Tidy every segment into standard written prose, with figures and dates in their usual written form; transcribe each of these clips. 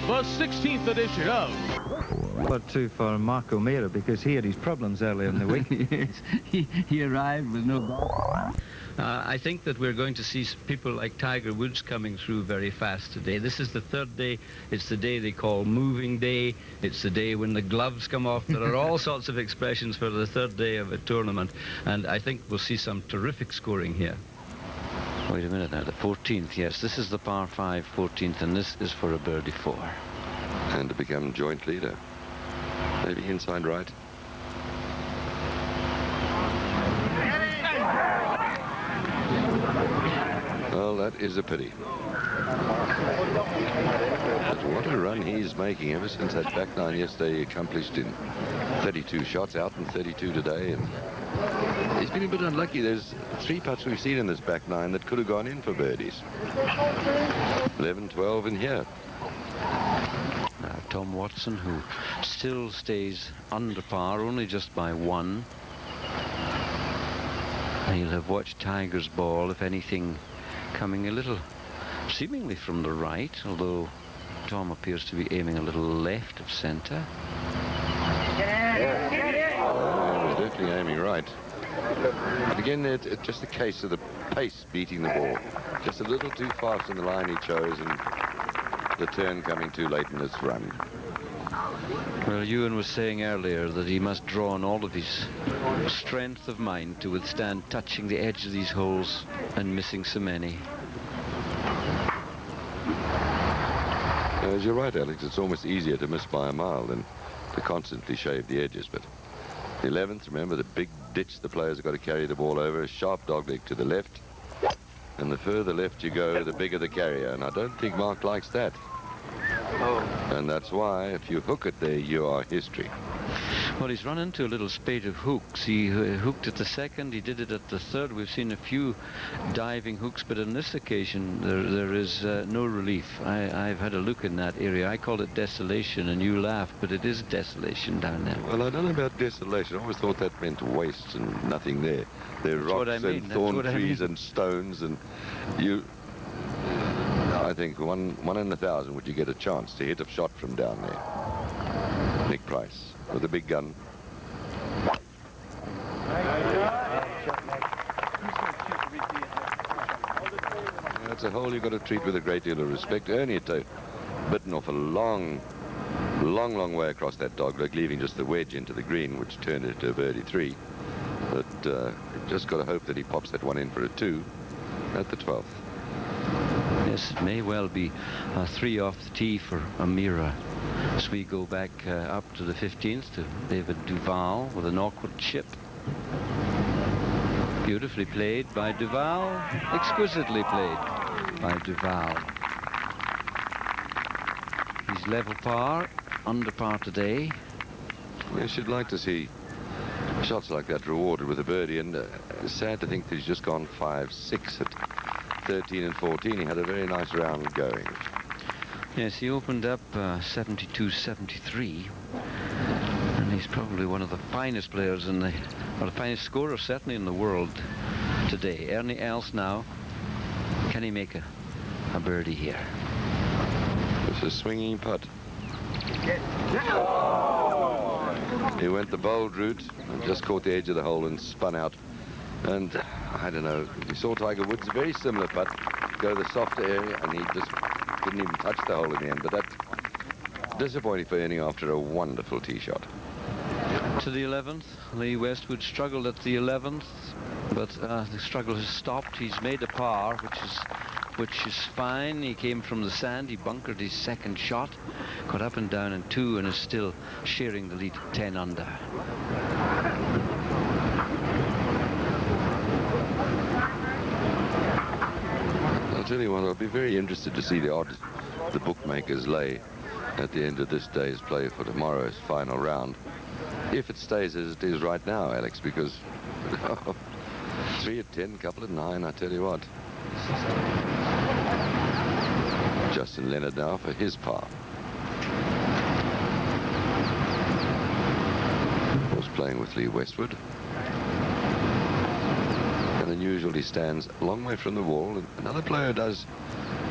the 16th edition of... But too for Mark O'Meara, because he had his problems earlier in the week. Yes, he arrived with no ball. I think that we're going to see people like Tiger Woods coming through very fast today. This is the third day. It's the day they call moving day. It's the day when the gloves come off. There are all sorts of expressions for the third day of a tournament, and I think we'll see some terrific scoring here. Wait a minute now, the 14th, yes, this is the par 5 14th, and this is for a birdie 4. And to become joint leader. Maybe inside right. Well, that is a pity. But what a run he's making ever since that back nine yesterday he accomplished in 32 shots, out in 32 today. And he's been a bit unlucky. There's 3 putts we've seen in this back nine that could have gone in for birdies. 11, 12 in here. Tom Watson, who still stays under par, only just by 1. He'll have watched Tiger's ball, if anything, coming a little seemingly from the right, although Tom appears to be aiming a little left of centre. He was definitely aiming right. But again, it's just a case of the pace beating the ball. Just a little too fast in the line he chose, and the turn coming too late in his run. Well, Ewan was saying earlier that he must draw on all of his strength of mind to withstand touching the edge of these holes and missing so many. As you're right, Alex, it's almost easier to miss by a mile than to constantly shave the edges. But the 11th, remember the big ditch the players have got to carry the ball over, a sharp dogleg to the left. And the further left you go, the bigger the carrier. And I don't think Mark likes that. And that's why, if you hook it there, you are history. Well, he's run into a little spate of hooks. He hooked at the second, he did it at the third. We've seen a few diving hooks, but on this occasion, there is no relief. I've had a look in that area. I call it desolation, and you laugh, but it is desolation down there. Well, I don't know about desolation. I always thought that meant waste and nothing there. There are rocks and thorn trees and stones, and you... I think one in 1,000 would you get a chance to hit a shot from down there. Nick Price with a big gun. It's a hole you've got to treat with a great deal of respect. Ernie had bitten off a long way across that dogleg, leaving just the wedge into the green, which turned it to a birdie 3. But just got to hope that he pops that one in for a 2 at the 12th. Yes, it may well be a 3 off the tee for O'Meara. As we go back up to the 15th to David Duval with an awkward chip. Beautifully played by Duval, exquisitely played by Duval. He's level par, under par today. Yes, you'd like to see shots like that rewarded with a birdie, and it's sad to think that he's just gone 5-6 at 13 and 14. He had a very nice round going. Yes, he opened up 72-73, and he's probably one of the finest players in the, or the finest scorer certainly in the world today. Ernie Els now, can he make a birdie here? It's a swinging putt. He went the bold route and just caught the edge of the hole and spun out. And I don't know, we saw Tiger Woods, a very similar putt, go the softer area, and he just didn't even touch the hole in the end. But that's disappointing for Ernie after a wonderful tee shot. To the 11th, Lee Westwood struggled at the 11th, but the struggle has stopped. He's made a par, which is fine. He came from the sand, he bunkered his second shot, got up and down in 2, and is still sharing the lead at 10 under. I'll tell you what, I'll be very interested to see the odds the bookmakers lay at the end of this day's play for tomorrow's final round. If it stays as it is right now, Alex, because 3 at 10, couple at 9, I tell you what. Justin Leonard now for his par. Was playing with Lee Westwood. And unusually stands a long way from the wall. And another player does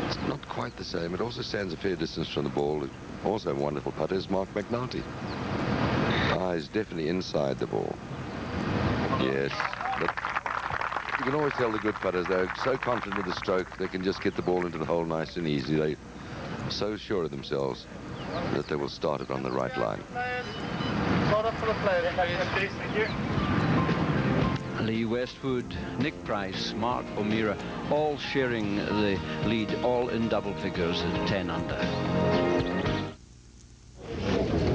It's not quite the same. It also stands a fair distance from the ball. Also a wonderful putter is Mark McNulty. He's definitely inside the ball. Yes, but you can always tell the good putters, they're so confident of the stroke, they can just get the ball into the hole nice and easy. They're so sure of themselves that they will start it on the right line. Lee Westwood, Nick Price, Mark O'Meara, all sharing the lead, all in double figures at 10 under.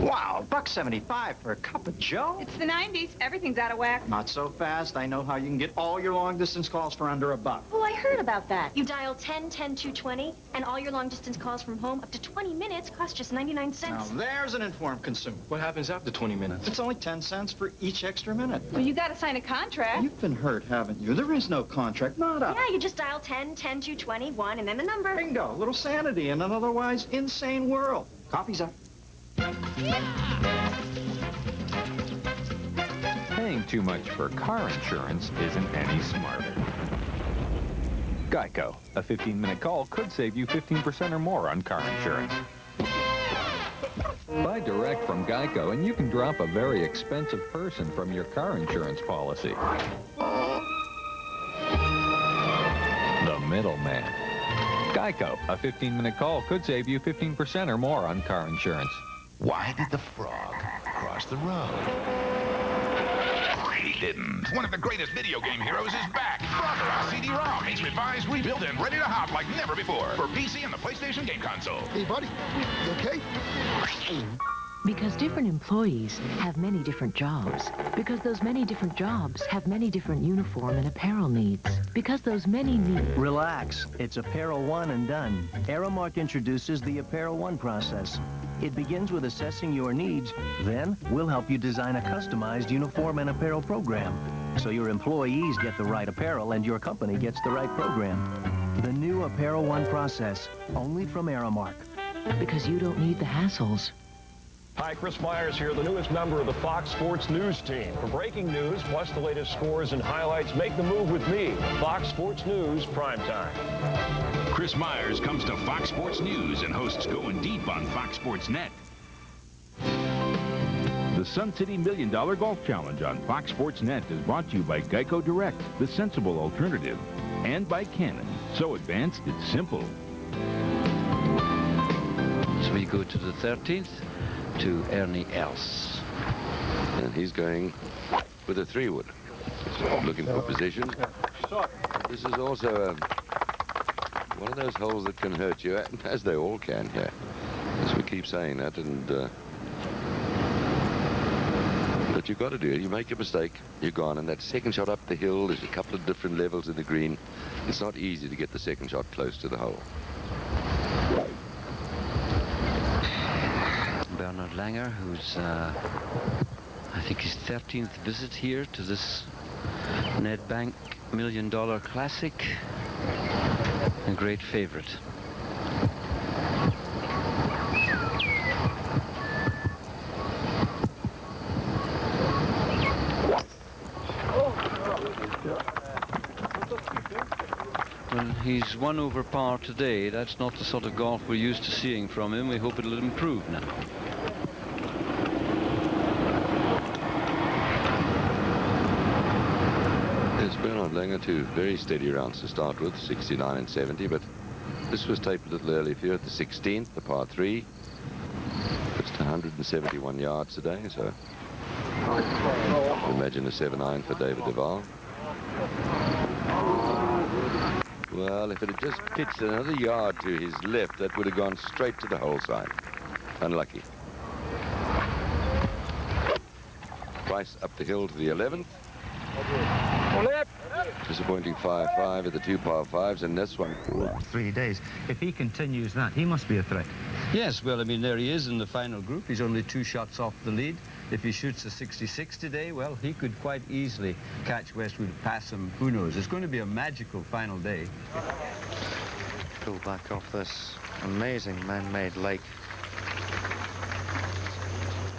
Wow, $1.75 for a cup of Joe? It's the 90s. Everything's out of whack. Not so fast. I know how you can get all your long-distance calls for under $1. Oh, I heard about that. You dial 10-10-220, and all your long-distance calls from home up to 20 minutes cost just 99 cents. Now, there's an informed consumer. What happens after 20 minutes? It's only 10 cents for each extra minute. Well, you got to sign a contract. You've been hurt, haven't you? There is no contract, nada. Yeah, you just dial 10-10-220, 1, and then the number. Bingo, a little sanity in an otherwise insane world. Coffee's up. Paying too much for car insurance isn't any smarter. Geico. A 15-minute call could save you 15% or more on car insurance. Buy direct from Geico and you can drop a very expensive person from your car insurance policy. The middleman. Geico. A 15-minute call could save you 15% or more on car insurance. Why did the frog cross the road? He didn't. One of the greatest video game heroes is back. Frogger on CD-ROM. It's revised, rebuilt, and ready to hop like never before for PC and the PlayStation game console. Hey, buddy. You okay? Because different employees have many different jobs. Because those many different jobs have many different uniform and apparel needs. Because those many needs... Relax. It's Apparel One and done. Aramark introduces the Apparel One process. It begins with assessing your needs. Then, we'll help you design a customized uniform and apparel program. So your employees get the right apparel and your company gets the right program. The new Apparel One process, only from Aramark. Because you don't need the hassles. Hi, Chris Myers here, the newest member of the Fox Sports News team. For breaking news, plus the latest scores and highlights, make the move with me. Fox Sports News Primetime. Chris Myers comes to Fox Sports News and hosts Going Deep on Fox Sports Net. The Sun City $1 Million Golf Challenge on Fox Sports Net is brought to you by Geico Direct, the sensible alternative, and by Canon. So advanced, it's simple. So we go to the 13th. To Ernie Els. And he's going with a 3-wood. Looking for position. This is also one of those holes that can hurt you, as they all can here. As we keep saying that, and but you've got to do it. You make a mistake, you're gone, and that second shot up the hill, there's a couple of different levels of the green. It's not easy to get the second shot close to the hole. Bernard Langer, who's, I think his 13th visit here to this Nedbank $1 Million Classic. A great favorite. Well, he's 1 over par today. That's not the sort of golf we're used to seeing from him. We hope it'll improve now. There's Bernard Langer, 2 very steady rounds to start with, 69 and 70, but this was taped a little early here at the 16th, the par 3. Just 171 yards today, so imagine a 7-iron for David Duval. Well, if it had just pitched another yard to his left, that would have gone straight to the hole side. Unlucky. Price up the hill to the 11th. Disappointing 5-5 at the 2 par 5s, and this one. 3 days. If he continues that, he must be a threat. Yes, well, I mean, there he is in the final group. He's only 2 shots off the lead. If he shoots a 66 today, well, he could quite easily catch Westwood, pass him. Who knows? It's going to be a magical final day. Pull back off this amazing man-made lake.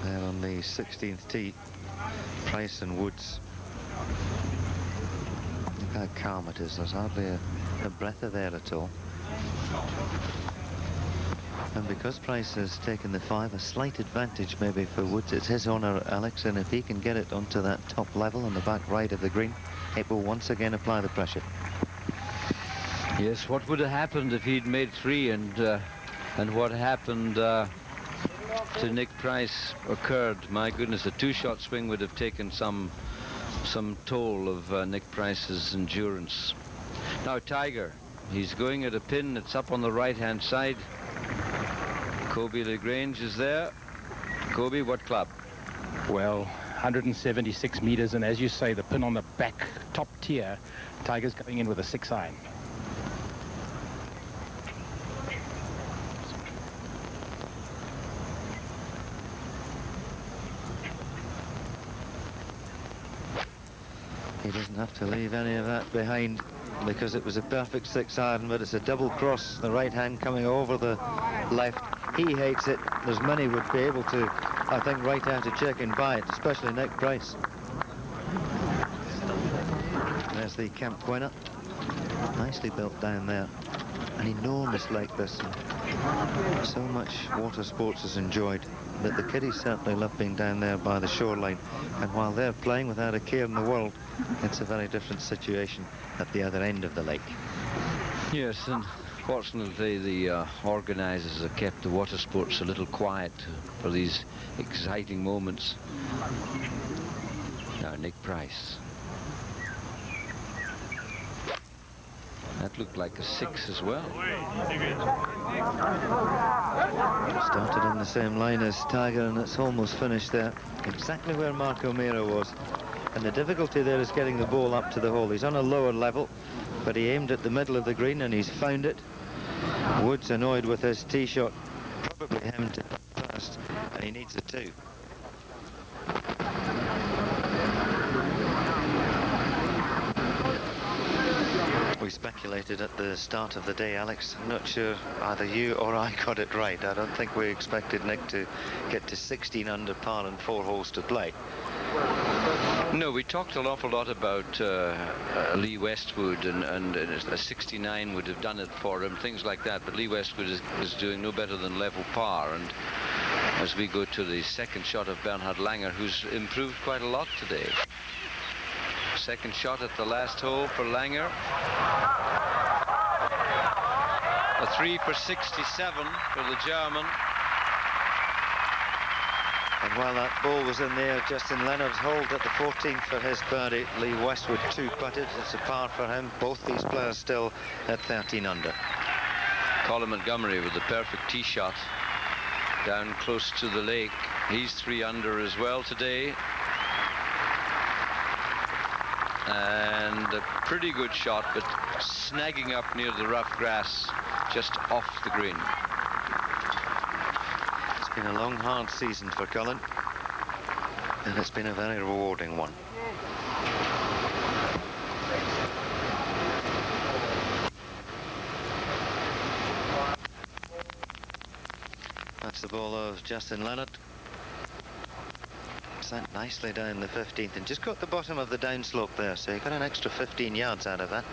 There on the 16th tee, Price and Woods. Look how calm it is. There's hardly a breath of air at all. And because Price has taken the 5, a slight advantage maybe for Woods. It's his honour, Alex, and if he can get it onto that top level on the back right of the green, it will once again apply the pressure. Yes, what would have happened if he'd made 3 and what happened to Nick Price occurred? My goodness, a 2-shot swing would have taken some toll of Nick Price's endurance. Now Tiger, he's going at a pin that's up on the right-hand side. Kobe LaGrange is there. Kobe, what club? Well, 176 meters, and as you say, the pin on the back top tier. Tiger's going in with a 6-iron. He doesn't have to leave any of that behind because it was a perfect 6-iron, but it's a double cross, the right hand coming over the left. He hates it. There's many would be able to, I think, right out of check and buy it, especially Nick Price. There's the Camp Quina. Nicely built down there. An enormous lake this. So much water sports is enjoyed. But the kiddies certainly love being down there by the shoreline. And while they're playing without a care in the world, it's a very different situation at the other end of the lake. Yes, and fortunately the organisers have kept the water sports a little quiet for these exciting moments. Now Nick Price. That looked like a 6 as well. Started in the same line as Tiger, and it's almost finished there. Exactly where Mark O'Meara was. And the difficulty there is getting the ball up to the hole. He's on a lower level, but he aimed at the middle of the green and he's found it. Woods annoyed with his tee shot. Probably him to first, and he needs a 2. We speculated at the start of the day, Alex. I'm not sure either you or I got it right. I don't think we expected Nick to get to 16 under par and 4 holes to play. No, we talked an awful lot about Lee Westwood, and a 69 would have done it for him, things like that. But Lee Westwood is doing no better than level par. And as we go to the second shot of Bernhard Langer, who's improved quite a lot today. Second shot at the last hole for Langer. A 3 for 67 for the German. And while that ball was in there, Justin Leonard's hauled at the 14th for his birdie. Lee Westwood 2-putted. It's a par for him. Both these players still at 13 under. Colin Montgomery with the perfect tee shot down close to the lake. He's 3 under as well today. And a pretty good shot, but snagging up near the rough grass just off the green. It's been a long, hard season for Colin, and it's been a very rewarding one. That's the ball of Justin Leonard. Sent nicely down the 15th and just got the bottom of the downslope there, so he got an extra 15 yards out of that.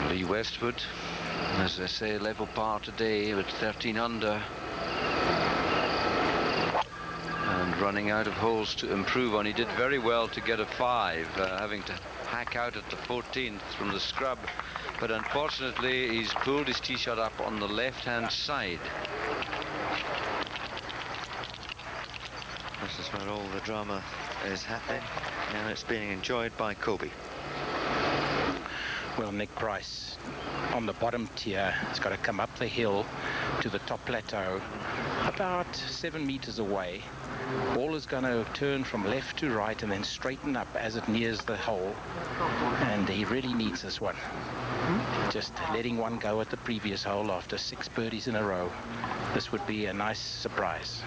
Lee Westwood, as I say, level par today with 13 under. And running out of holes to improve on. He did very well to get a 5, having to hack out at the 14th from the scrub. But unfortunately, he's pulled his tee shot up on the left-hand side. This is where all the drama is happening, and it's being enjoyed by Kobe. Well, Nick Price on the bottom tier has got to come up the hill to the top plateau, about 7 meters away. Ball is going to turn from left to right and then straighten up as it nears the hole, and he really needs this one. Just letting one go at the previous hole after 6 birdies in a row. This would be a nice surprise.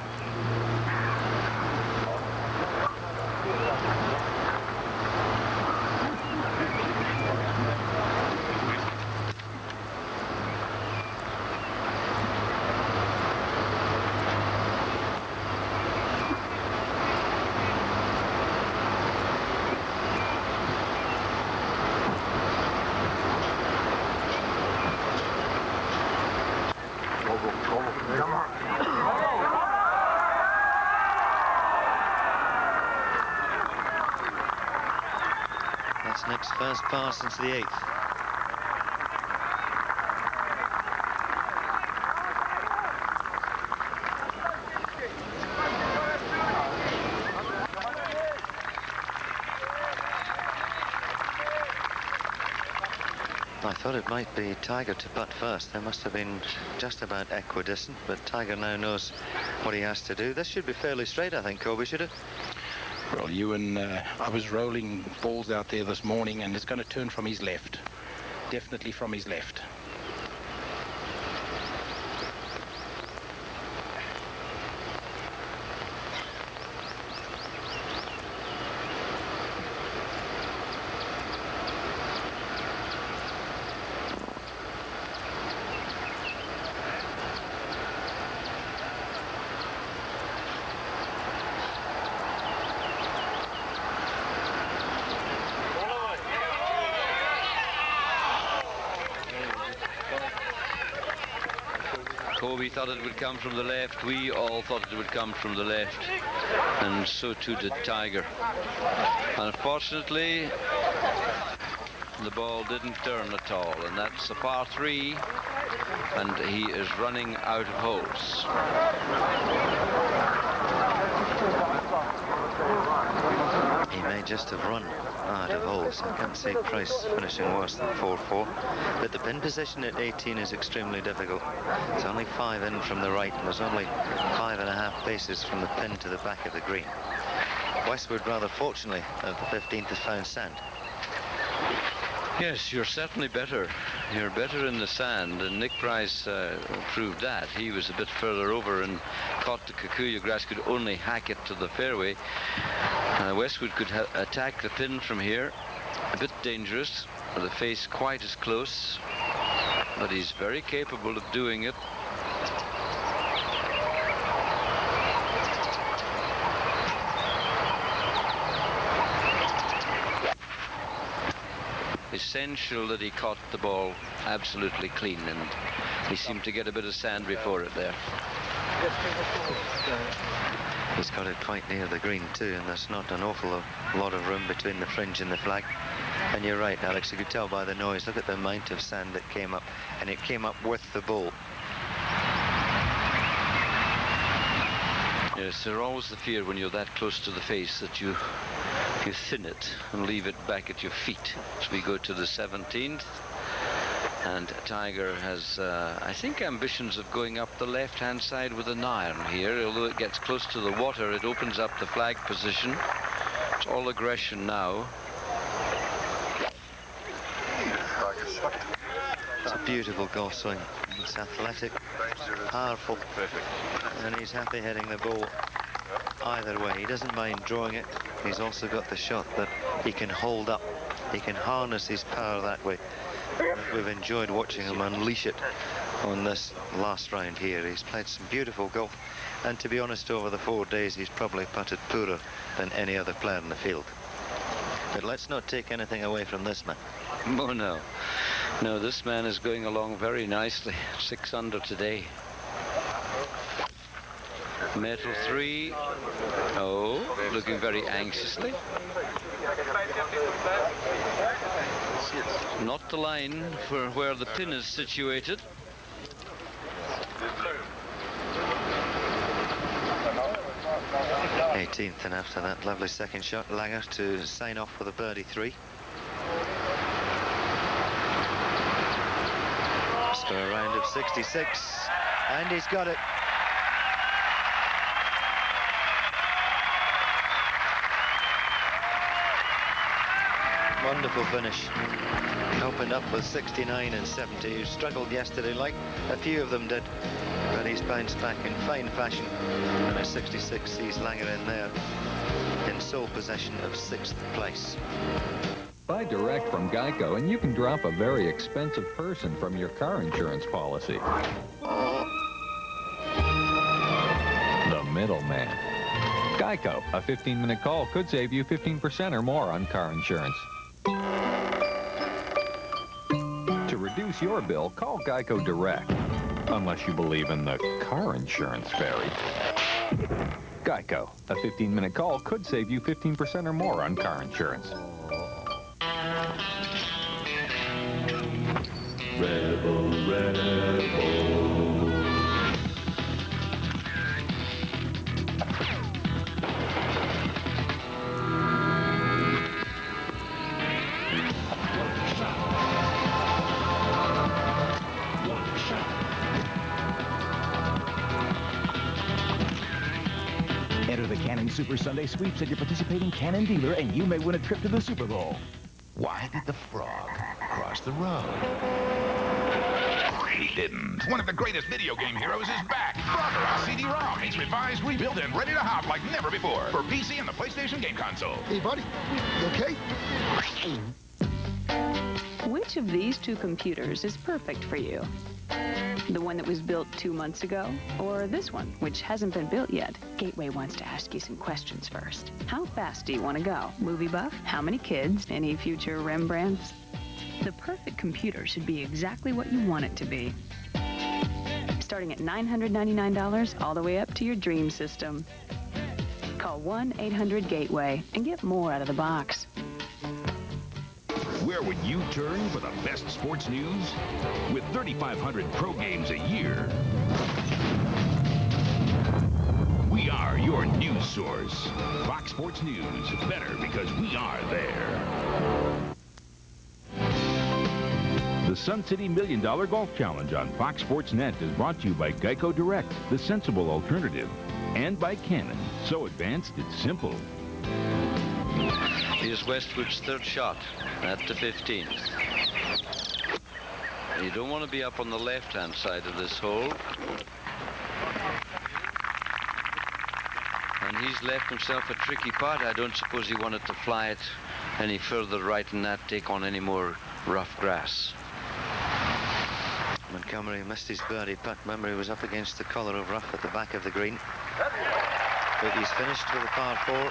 That's Nick's first pass since the 8th. I thought it might be Tiger to putt first. They must have been just about equidistant, but Tiger now knows what he has to do. This should be fairly straight, I think, Kobe, should it? Well, Ewan, I was rolling balls out there this morning, and it's going to turn from his left. Definitely from his left. Kobe thought it would come from the left. We all thought it would come from the left. And so too did Tiger. Unfortunately, the ball didn't turn at all. And that's a par 3. And he is running out of holes. He may just have run out of holes. I can't see Price finishing worse than 4-4. But the pin position at 18 is extremely difficult. It's only 5 in from the right, and there's only 5.5 paces from the pin to the back of the green. Westwood, rather fortunately, at the 15th has found sand. Yes, you're certainly better. You're better in the sand, and Nick Price proved that. He was a bit further over and caught the Kikuyu grass, could only hack it to the fairway. Westwood could attack the pin from here. A bit dangerous, the face quite as close, but he's very capable of doing it. Essential that he caught the ball absolutely clean, and he seemed to get a bit of sand before it there. He's got it quite near the green too, and there's not an awful lot of room between the fringe and the flag. And you're right, Alex, you could tell by the noise. Look at the amount of sand that came up, and it came up with the ball. Yes, there's always the fear when you're that close to the face that you thin it and leave it back at your feet. So we go to the 17th, and Tiger has, I think, ambitions of going up the left-hand side with an iron here. Although it gets close to the water, it opens up the flag position. It's all aggression now. It's a beautiful golf swing. It's athletic, powerful, and he's happy hitting the ball either way. He doesn't mind drawing it. He's also got the shot that he can hold up. He can harness his power that way. We've enjoyed watching him unleash it on this last round here. He's played some beautiful golf, and to be honest, over the 4 days he's probably putted poorer than any other player in the field. But let's not take anything away from this man. Oh no. No, this man is going along very nicely. 6 under today. Metal 3. Oh, looking very anxiously. Not the line for where the pin is situated. '18th, and after that lovely second shot, Langer to sign off with a birdie 3. For a round of 66, and he's got it. Wonderful finish. Opened up with 69 and 70. He struggled yesterday, like a few of them did, but he's bounced back in fine fashion, and at 66 sees Langer in there in sole possession of 6th place. Buy direct from Geico, and you can drop a very expensive person from your car insurance policy. The middleman. Geico, a 15-minute call could save you 15% or more on car insurance. To reduce your bill, call Geico direct. Unless you believe in the car insurance fairy. Geico. A 15-minute call could save you 15% or more on car insurance. Rebel, rebel. Enter the Cannon Super Sunday Sweeps at your participating Cannon dealer, and you may win a trip to the Super Bowl. Why did the frog cross the road? He didn't. One of the greatest video game heroes is back. Frogger on CD-ROM. It's revised, rebuilt, and ready to hop like never before for PC and the PlayStation game console. Hey, buddy. You okay? Which of these two computers is perfect for you? The one that was built 2 months ago, or this one, which hasn't been built yet? Gateway wants to ask you some questions first. How fast do you want to go? Movie buff? How many kids? Any future Rembrandts? The perfect computer should be exactly what you want it to be. Starting at $999 all the way up to your dream system. Call 1-800-GATEWAY and get more out of the box. Where would you turn for the best sports news? With 3,500 pro games a year, we are your news source. Fox Sports News, better because we are there. The Sun City $1 Million Golf Challenge on Fox Sports Net is brought to you by Geico Direct, the sensible alternative, and by Canon, so advanced it's simple. Here's Westwood's third shot at the 15th. You don't want to be up on the left-hand side of this hole. And he's left himself a tricky putt. I don't suppose he wanted to fly it any further right and not take on any more rough grass. Montgomery missed his birdie putt. Remember, he was up against the collar of rough at the back of the green. But he's finished with a par 4.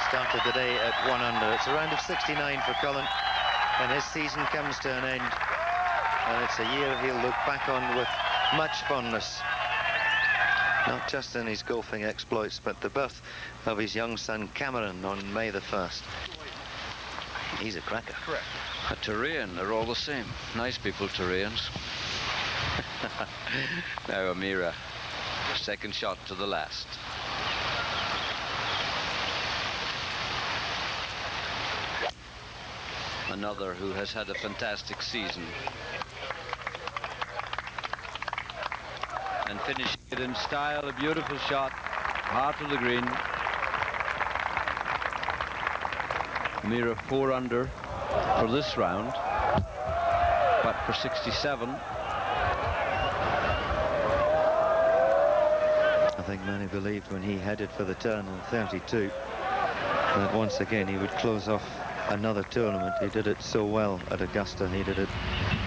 Started the day at 1 under. It's a round of 69 for Cullen, and his season comes to an end. And it's a year he'll look back on with much fondness. Not just in his golfing exploits, but the birth of his young son Cameron on May the 1st. He's a cracker. Correct. A Terrain, they're all the same. Nice people, Terrains. Now Amira, second shot to the last. Another who has had a fantastic season. And finishing it in style, a beautiful shot, heart of the green. Amira 4 under for this round, but for 67. I think many believed when he headed for the turn in 32 that once again he would close off another tournament. He did it so well at Augusta. He did it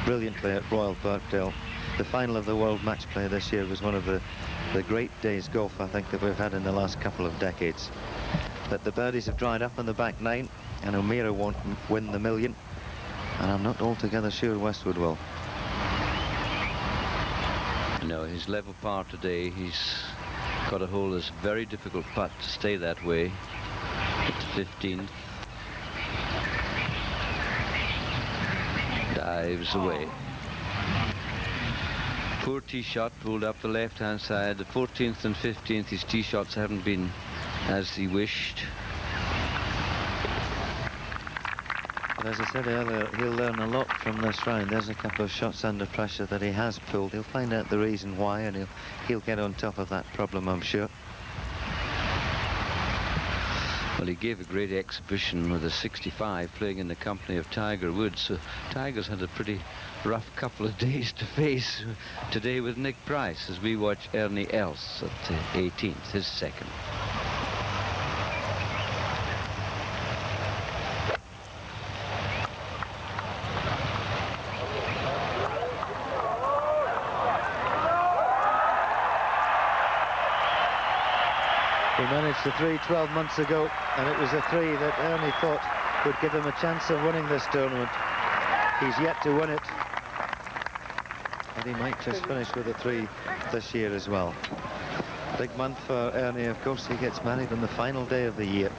brilliantly at Royal Birkdale. The final of the World Match Play this year was one of the great days golf, I think, that we've had in the last couple of decades. But the birdies have dried up in the back 9, and O'Meara won't win the $1 million, and I'm not altogether sure Westwood will. No, his level par today, he's got a hole that's very difficult putt to stay that way. It's 15. Dives away. Poor tee shot, pulled up the left-hand side. The 14th and 15th, his tee shots haven't been as he wished. But as I said earlier, he'll learn a lot from this round. There's a couple of shots under pressure that he has pulled. He'll find out the reason why, and he'll get on top of that problem, I'm sure. Well, he gave a great exhibition with a 65 playing in the company of Tiger Woods. So Tiger's had a pretty rough couple of days to face today with Nick Price as we watch Ernie Els at the 18th, his second. He managed the 3 12 months ago, and it was a 3 that Ernie thought would give him a chance of winning this tournament. He's yet to win it. but he might just finish with a 3 this year as well. Big month for Ernie, of course. He gets married on the final day of the year.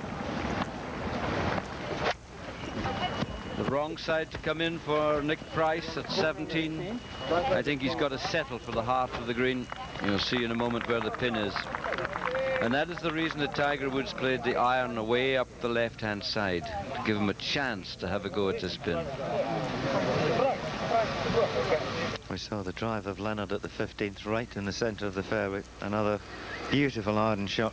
The wrong side to come in for Nick Price at 17. I think he's got to settle for the heart of the green. You'll see in a moment where the pin is. And that is the reason that Tiger Woods played the iron away up the left-hand side, to give him a chance to have a go at this pin. We saw the drive of Leonard at the 15th, right in the centre of the fairway. Another beautiful iron shot.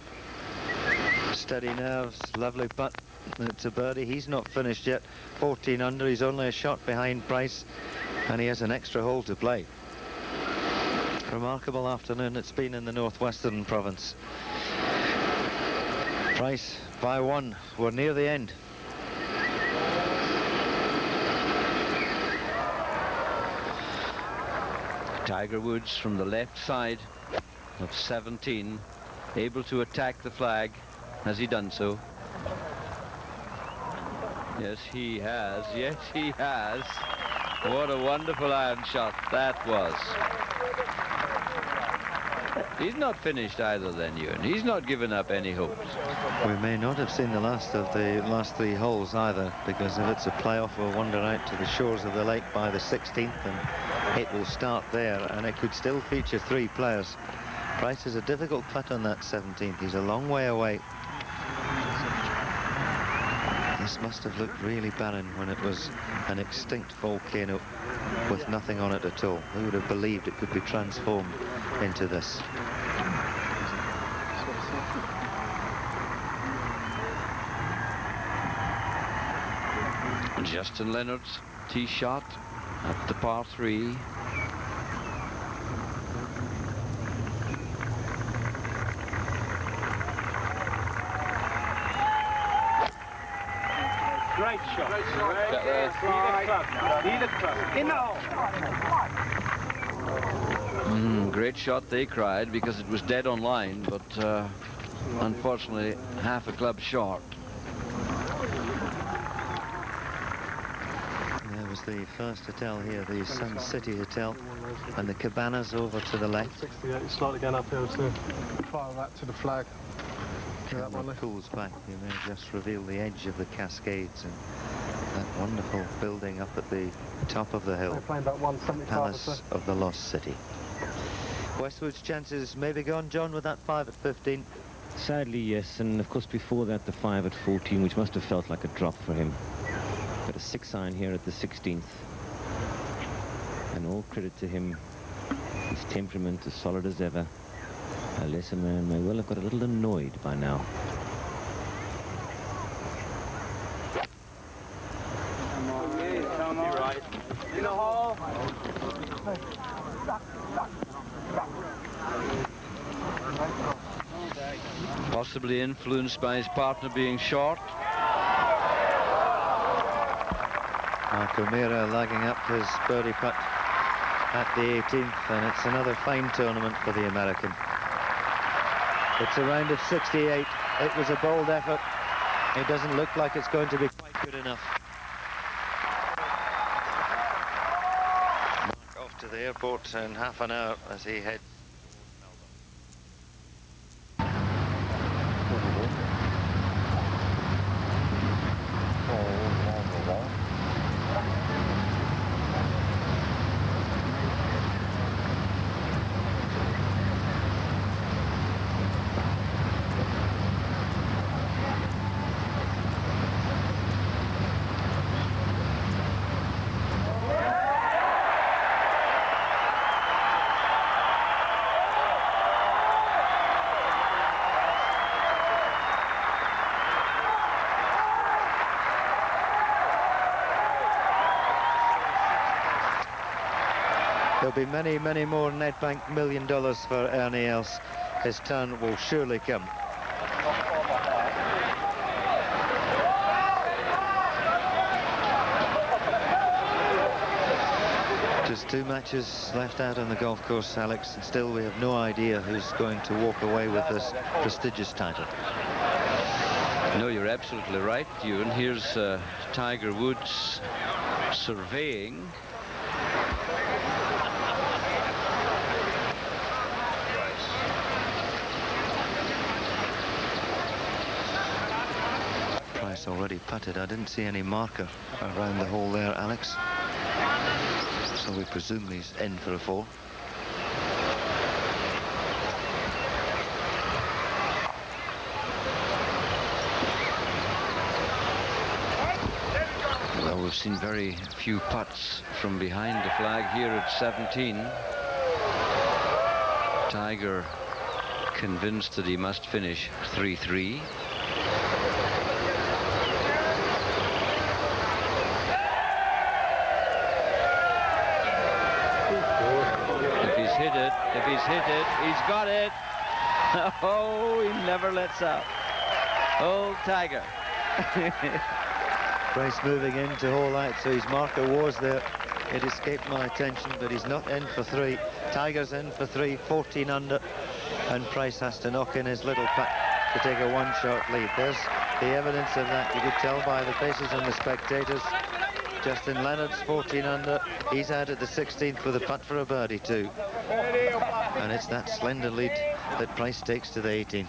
Steady nerves, lovely putt. It's a birdie. He's not finished yet. 14 under. He's only a shot behind Price, and he has an extra hole to play. Remarkable afternoon it's been in the Northwestern Province. Price by 1. We're near the end. Tiger Woods from the left side of 17, able to attack the flag. Has he done so? Yes, he has. Yes, he has. What a wonderful iron shot that was. He's not finished either then, Ewan. He's not given up any hopes. We may not have seen the last of the last 3 holes either, because if it's a playoff, we'll wander out to the shores of the lake by the 16th, and it will start there, and it could still feature 3 players. Price is a difficult putt on that 17th. He's a long way away. This must have looked really barren when it was an extinct volcano with nothing on it at all. Who would have believed it could be transformed into this? Justin Leonard's tee shot at the par 3. Great shot. Either club. In the hole. Great shot, they cried, because it was dead on line, but unfortunately half a club short. There was the first hotel here, the Sun City Hotel, and the cabanas over to the left. 68, it's slightly going uphill, so fire that to the flag. That one pulls back. You may just reveal the edge of the Cascades and that wonderful building up at the top of the hill. They're playing about 175 Palace of the Lost City. Westwood's chances may be gone, John, with that 5 at 15. Sadly, yes, and of course before that the 5 at 14, which must have felt like a drop for him. But a 6 iron here at the 16th. And all credit to him. His temperament as solid as ever. A lesser man may well have got a little annoyed by now. Come on. Right. In the hole. Possibly influenced by his partner being short. Mark O'Meara lagging up his birdie putt at the 18th, and it's another fine tournament for the American. It's a round of 68. It was a bold effort. It doesn't look like it's going to be quite good enough. Mark off to the airport in half an hour as he heads. There'll be many, many more Nedbank $1 million for Ernie Els. His turn will surely come. Just 2 matches left out on the golf course, Alex, and still we have no idea who's going to walk away with this prestigious title. No, you're absolutely right, Ewan. Here's Tiger Woods surveying. It's already putted. I didn't see any marker around the hole there, Alex. So we presume he's in for a 4. Well, we've seen very few putts from behind the flag here at 17. Tiger convinced that he must finish 3-3. If he's hit it, he's got it. Oh, he never lets up. Old Tiger. Price moving into hole 8, so his marker was there. It escaped my attention, but he's not in for 3. Tiger's in for 3, 14 under, and Price has to knock in his little putt to take a one-shot lead. There's the evidence of that. You could tell by the faces on the spectators. Justin Leonard's 14 under. He's out at the 16th with a putt for a birdie too. And it's that slender lead that Price takes to the 18th.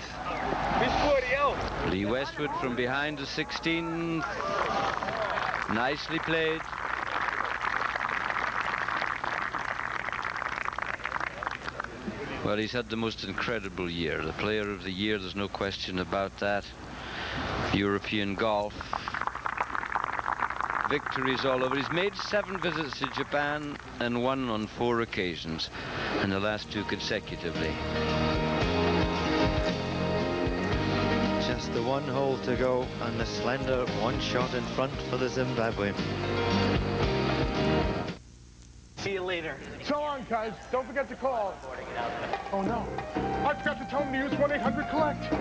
Lee Westwood from behind the 16th. Nicely played. Well, he's had the most incredible year. The player of the year, there's no question about that. European golf. Victories all over. He's made 7 visits to Japan and won on 4 occasions, and the last 2 consecutively. Just the 1 hole to go, and the slender 1 shot in front for the Zimbabwean. See you later. So long, guys. Don't forget to call. Oh, no. I forgot to tell him to use 1-800-COLLECT.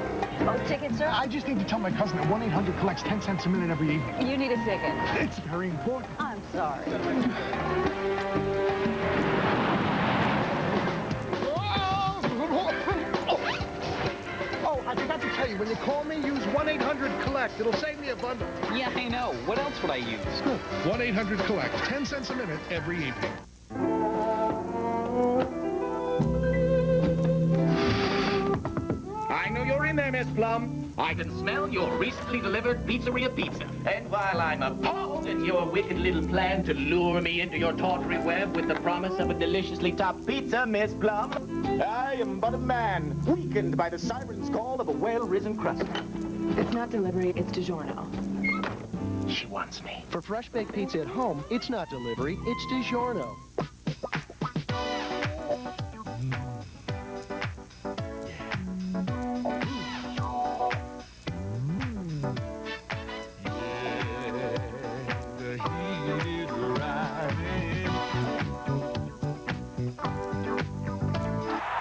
Oh, ticket, sir? I just need to tell my cousin that 1-800 collects 10 cents a minute every evening. You need a ticket. It's very important. I'm sorry. Oh, I forgot to tell you, when you call me, use 1-800-COLLECT. It'll save me a bundle. Yeah, I know. What else would I use? 1-800-COLLECT. 10 cents a minute every evening. I know you're in there, Miss Plum. I can smell your recently delivered pizzeria pizza. And while I'm appalled at your wicked little plan to lure me into your tawdry web with the promise of a deliciously topped pizza, Miss Plum, I am but a man, weakened by the siren's call of a well-risen crust. It's not delivery, it's DiGiorno. She wants me. For fresh baked pizza at home, it's not delivery, it's DiGiorno.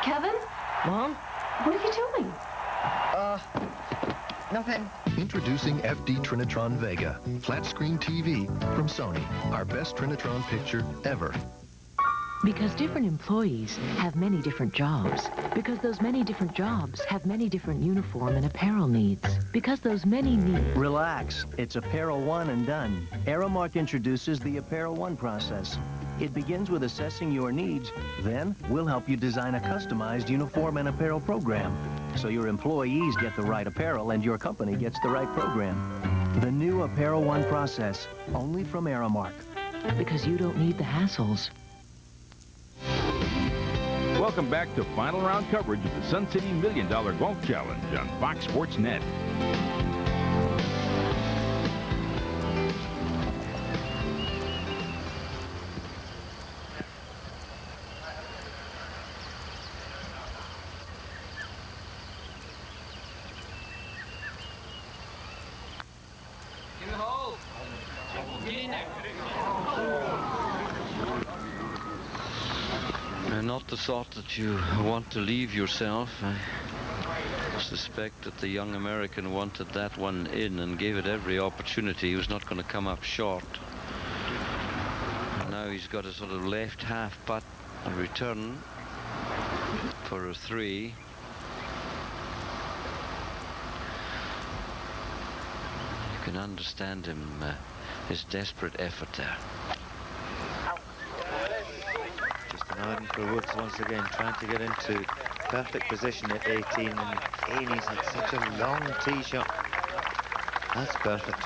Kevin? Mom? What are you doing? Nothing. Introducing FD Trinitron Vega, flat screen TV from Sony. Our best Trinitron picture ever. Because different employees have many different jobs. Because those many different jobs have many different uniform and apparel needs. Because those many needs... Relax. It's Apparel 1 and done. Aramark introduces the Apparel 1 process. It begins with assessing your needs. Then, we'll help you design a customized uniform and apparel program, so your employees get the right apparel and your company gets the right program. The new Apparel 1 process, only from Aramark. Because you don't need the hassles. Welcome back to final round coverage of the Sun City $1 Million Golf Challenge on Fox Sports Net. In the hole. Get in there. Not the thought that you want to leave yourself. I suspect that the young American wanted that one in and gave it every opportunity. He was not going to come up short. And now he's got a sort of left half putt, a return for a 3. You can understand him, his desperate effort there. Arden for Woods once again trying to get into perfect position at 18, and again he's had such a long tee shot That's perfect.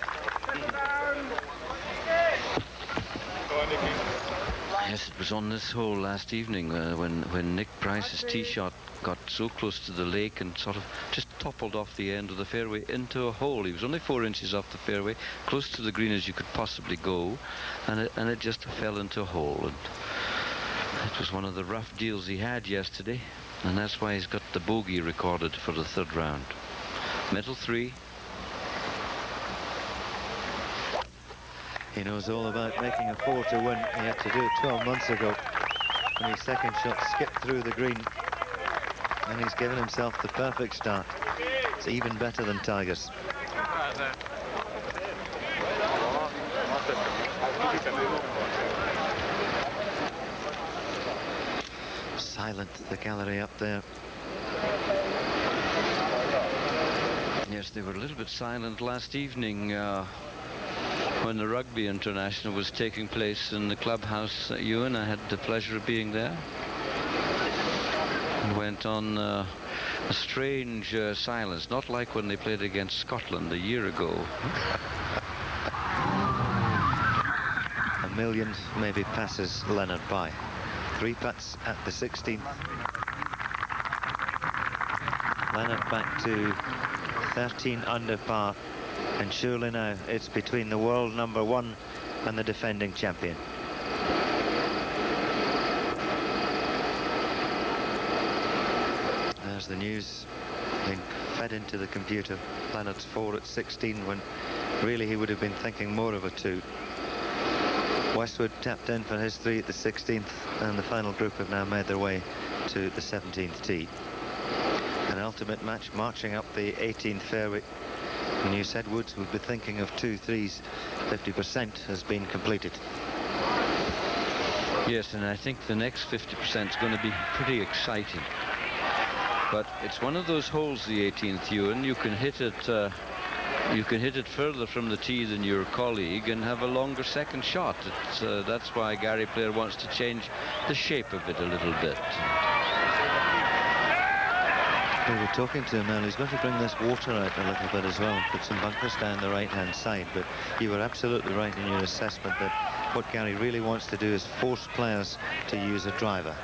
Yes, it was on this hole last evening when Nick Price's tee shot got so close to the lake and sort of just toppled off the end of the fairway into a hole. He was only 4 inches off the fairway, close to the green as you could possibly go, and it just fell into a hole. And it was one of the rough deals he had yesterday, and that's why he's got the bogey recorded for the 3rd round. Middle 3. He knows all about making a 4 to win. He had to do it 12 months ago when his second shot skipped through the green. And he's given himself the perfect start. It's even better than Tiger's. Silent, the gallery up there. Yes, they were a little bit silent last evening when the Rugby International was taking place in the clubhouse at Ewan. I had the pleasure of being there. And went on a strange silence, not like when they played against Scotland a year ago. A million maybe passes Leonard by. 3 putts at the 16th. Leonard back to 13 under par. And surely now it's between the world #1 and the defending champion. There's the news being fed into the computer. Leonard's 4 at 16 when really he would have been thinking more of a 2. Westwood tapped in for his 3 at the 16th, and the final group have now made their way to the 17th tee. An ultimate match marching up the 18th fairway. And you said Woods would be thinking of 2 threes. 50% has been completed. Yes, and I think the next 50% is going to be pretty exciting. But it's one of those holes, the 18th, Ewan. You can hit it further from the tee than your colleague and have a longer second shot. That's why Gary Player wants to change the shape of it a little bit. We were talking to him earlier. He's going to bring this water out a little bit as well, put some bunkers down the right-hand side. But you were absolutely right in your assessment that what Gary really wants to do is force players to use a driver.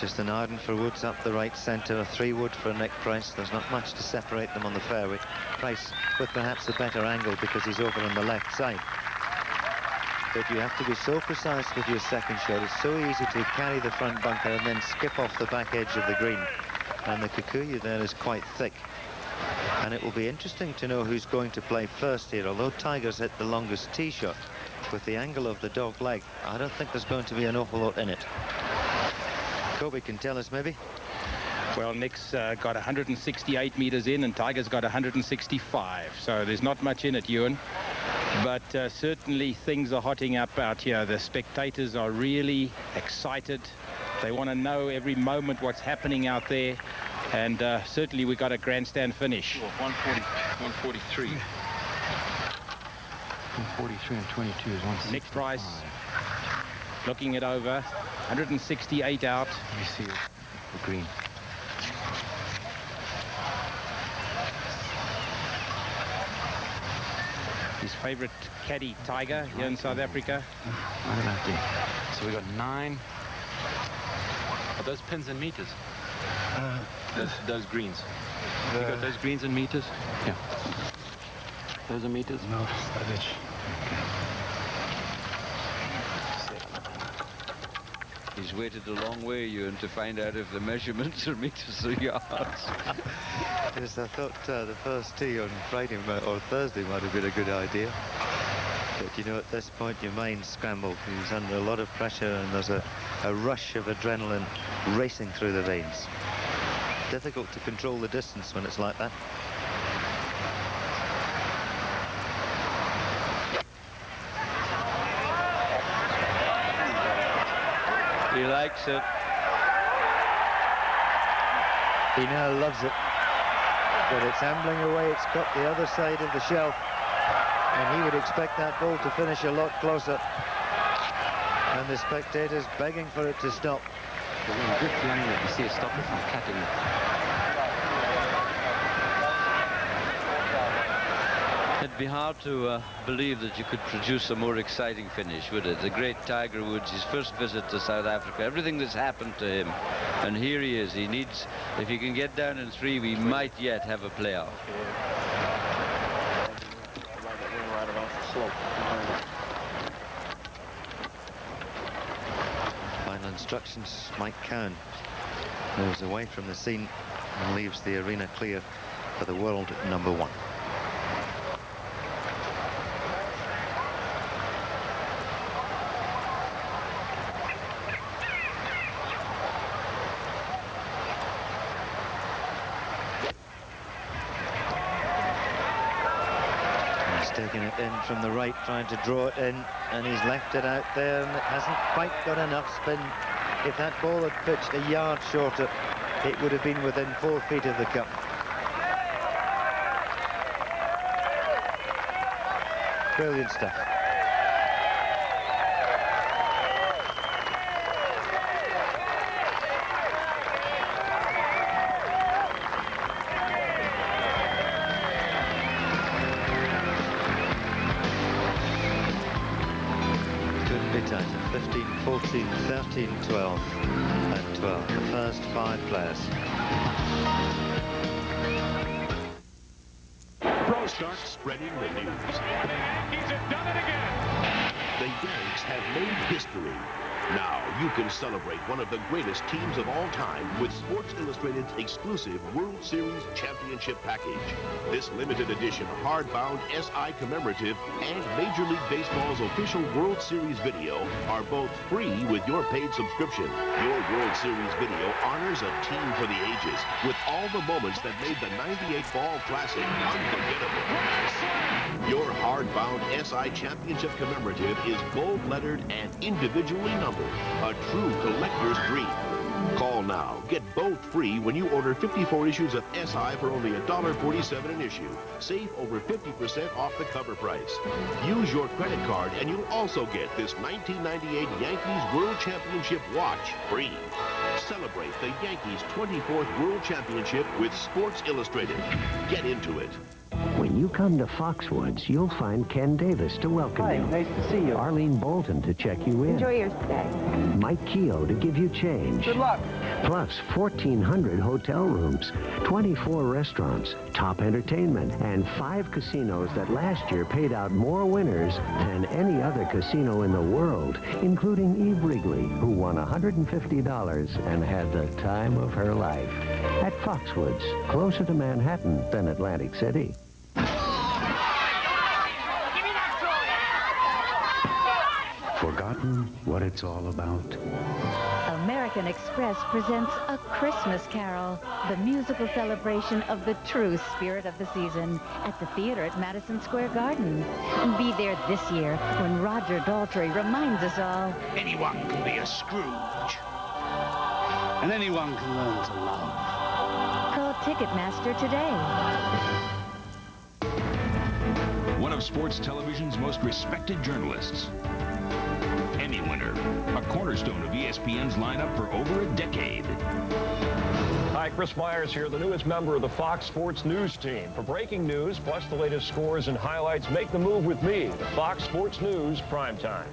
Just an Arden for Woods up the right centre, a 3-wood for Nick Price. There's not much to separate them on the fairway. Price with perhaps a better angle because he's over on the left side. But you have to be so precise with your second shot. It's so easy to carry the front bunker and then skip off the back edge of the green. And the Kikuyu there is quite thick. And it will be interesting to know who's going to play first here. Although Tiger's hit the longest tee shot, with the angle of the dog leg, I don't think there's going to be an awful lot in it. Kobe can tell us maybe. Well, Nick's got 168 meters in and Tiger's got 165. So there's not much in it, Ewan. But certainly things are hotting up out here. The spectators are really excited. They want to know every moment what's happening out there. And certainly we got a grandstand finish. 143. 143 and 22 is 165. Nick Price looking it over. 168 out. Let me see the green. His favorite caddy, Tiger, here in South Africa. What about that? So we got 9. Are those pins in meters? Those greens. You got those greens in meters? Yeah. Those are meters? No, savage. He's waited a long way, Ewan, to find out if the measurements are meters or yards. Yes, I thought the first tee on Friday or Thursday might have been a good idea. But you know, at this point your mind's scrambled. He's under a lot of pressure and there's a rush of adrenaline racing through the veins. Difficult to control the distance when it's like that. He likes it. He now loves it. But it's ambling away. It's got the other side of the shelf. And he would expect that ball to finish a lot closer. And the spectators begging for it to stop. Good flying that you see it stop it from cutting. It'd be hard to believe that you could produce a more exciting finish, would it? The great Tiger Woods, his first visit to South Africa, everything that's happened to him. And here he is. He needs, if he can get down in 3, we might yet have a playoff. Final instructions, Mike Cowan moves away from the scene and leaves the arena clear for the world number 1. Taking it in from the right, trying to draw it in, and he's left it out there, and it hasn't quite got enough spin. If that ball had pitched a yard shorter, it would have been within 4 feet of the cup. Brilliant stuff. Couldn't be tighter. 15, 14, 13, 12, and 12. The first 5 players. Pro starts spreading the news. The Yankees have done it again. The Yanks have made history. Now you can celebrate one of the greatest teams of all time with Sports Illustrated's exclusive World Series Championship package. This limited edition hardbound SI commemorative and Major League Baseball's official World Series video are both free with your paid subscription. Your World Series video honors a team for the ages with all the moments that made the '98 Fall Classic unforgettable. Your hardbound SI Championship commemorative is gold-lettered and individually numbered. A true collector's dream. Call now. Get both free when you order 54 issues of SI for only $1.47 an issue. Save over 50% off the cover price. Use your credit card and you'll also get this 1998 Yankees World Championship watch free. Celebrate the Yankees' 24th World Championship with Sports Illustrated. Get into it. When you come to Foxwoods, you'll find Ken Davis to welcome you. Nice to see you. Arlene Bolton to check you in. Enjoy your stay. Mike Keogh to give you change. Good luck. Plus 1,400 hotel rooms, 24 restaurants, top entertainment, and 5 casinos that last year paid out more winners than any other casino in the world, including Eve Wrigley, who won $150 and had the time of her life. At Foxwoods, closer to Manhattan than Atlantic City. Forgotten what it's all about? American Express presents A Christmas Carol, the musical celebration of the true spirit of the season at the theater at Madison Square Garden. Be there this year when Roger Daltrey reminds us all, Anyone can be a Scrooge. And anyone can learn to love. call Ticketmaster today. One of sports television's most respected journalists. Emmy winner, a cornerstone of ESPN's lineup for over a decade. Hi, Chris Myers here, the newest member of the Fox Sports News team. For breaking news, plus the latest scores and highlights, make the move with me, the Fox Sports News Primetime.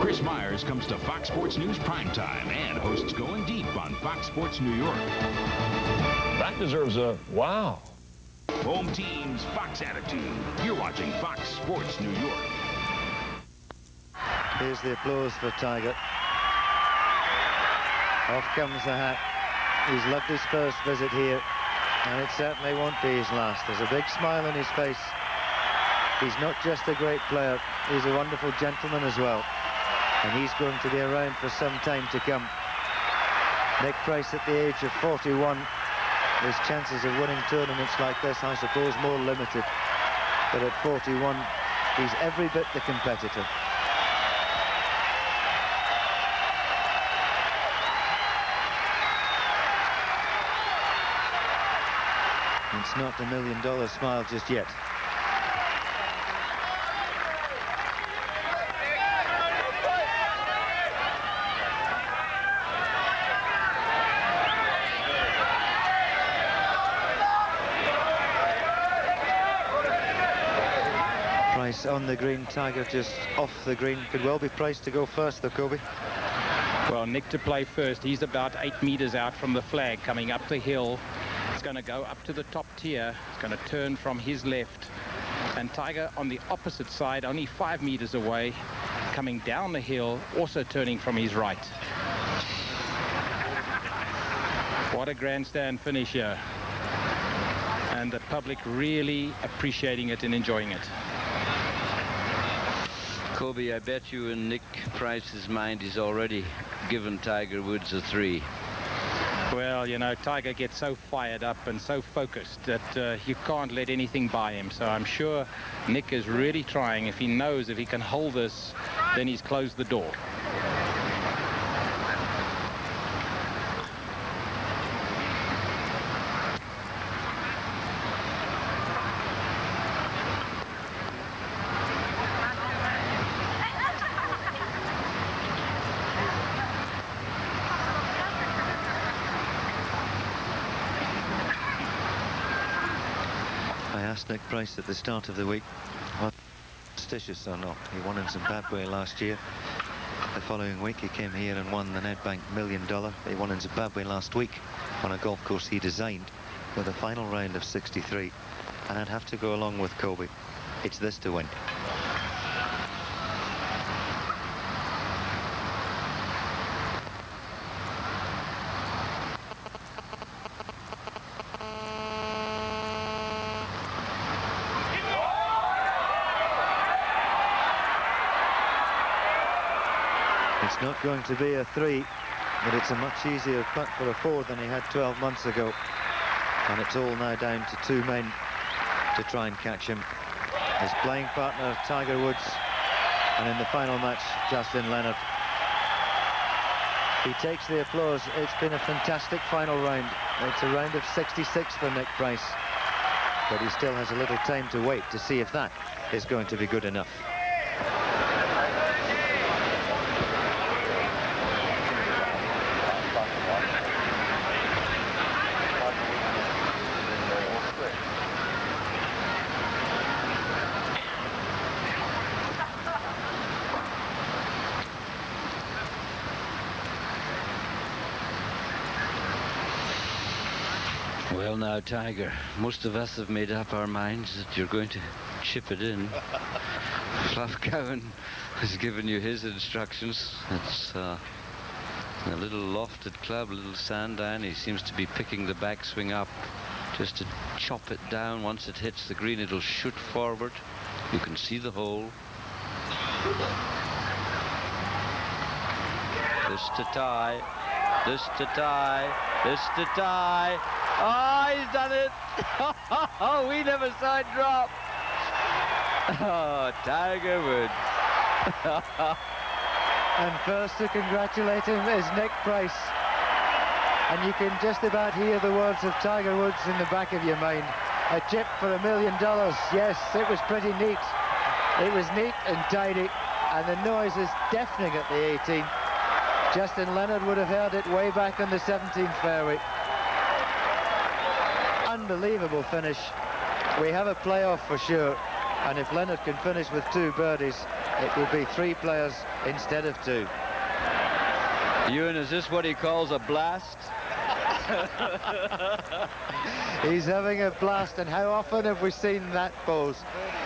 Chris Myers comes to Fox Sports News Primetime and hosts Going Deep on Fox Sports New York. That deserves a wow. Home team's Fox attitude. You're watching Fox Sports New York. Here's the applause for Tiger. Off comes the hat. He's loved his first visit here, and it certainly won't be his last. There's a big smile on his face. He's not just a great player, he's a wonderful gentleman as well. And he's going to be around for some time to come. Nick Price at the age of 41. His chances of winning tournaments like this, I suppose, more limited. But at 41, he's every bit the competitor. It's not the $1 million smile just yet. Price on the green, Tiger just off the green. Could well be Price to go first though, Kobe. Well, Nick to play first. He's about 8 meters out from the flag, coming up the hill. It's going to go up to the top tier. It's going to turn from his left. And Tiger on the opposite side, only 5 meters away, coming down the hill, also turning from his right. What a grandstand finish here. And the public really appreciating it and enjoying it. Kobe, I bet you in Nick Price's mind he's already given Tiger Woods a 3. Well, you know, Tiger gets so fired up and so focused that you can't let anything by him. So I'm sure Nick is really trying. If he knows if he can hold this, then he's closed the door. Nick Price at the start of the week, superstitious or not. He won in Zimbabwe last year. The following week he came here and won the Nedbank $1 Million. He won in Zimbabwe last week on a golf course he designed with a final round of 63. And I'd have to go along with Kobe. It's this to win. It's not going to be a 3, but it's a much easier putt for a 4 than he had 12 months ago. And it's all now down to 2 men to try and catch him. His playing partner, Tiger Woods, and in the final match, Justin Leonard. He takes the applause. It's been a fantastic final round. It's a round of 66 for Nick Price. But he still has a little time to wait to see if that is going to be good enough. Well now, Tiger, most of us have made up our minds that you're going to chip it in. Clough Cowan has given you his instructions. It's a little lofted club, a little sand iron. He seems to be picking the backswing up just to chop it down. Once it hits the green, it'll shoot forward. You can see the hole. This to tie. This to tie. This to tie. Oh, he's done it. Oh, we never saw it drop. Oh, Tiger Woods. And first to congratulate him is Nick Price. And you can just about hear the words of Tiger Woods in the back of your mind. A chip for $1 million. Yes, it was pretty neat. It was neat and tidy. And the noise is deafening at the 18. Justin Leonard would have heard it way back on the 17th fairway. Unbelievable finish. We have a playoff for sure. And if Leonard can finish with 2 birdies, it will be 3 players instead of 2. Ewan, is this what he calls a blast? He's having a blast, and how often have we seen that pose?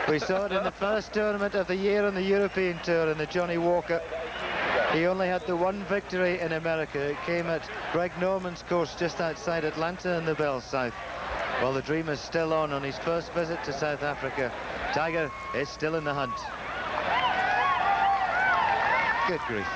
We saw it in the first tournament of the year on the European Tour in the Johnny Walker. He only had the 1 victory in America. It came at Greg Norman's course just outside Atlanta in the Bell South. Well, the dream is still on his first visit to South Africa. Tiger is still in the hunt. Good grief.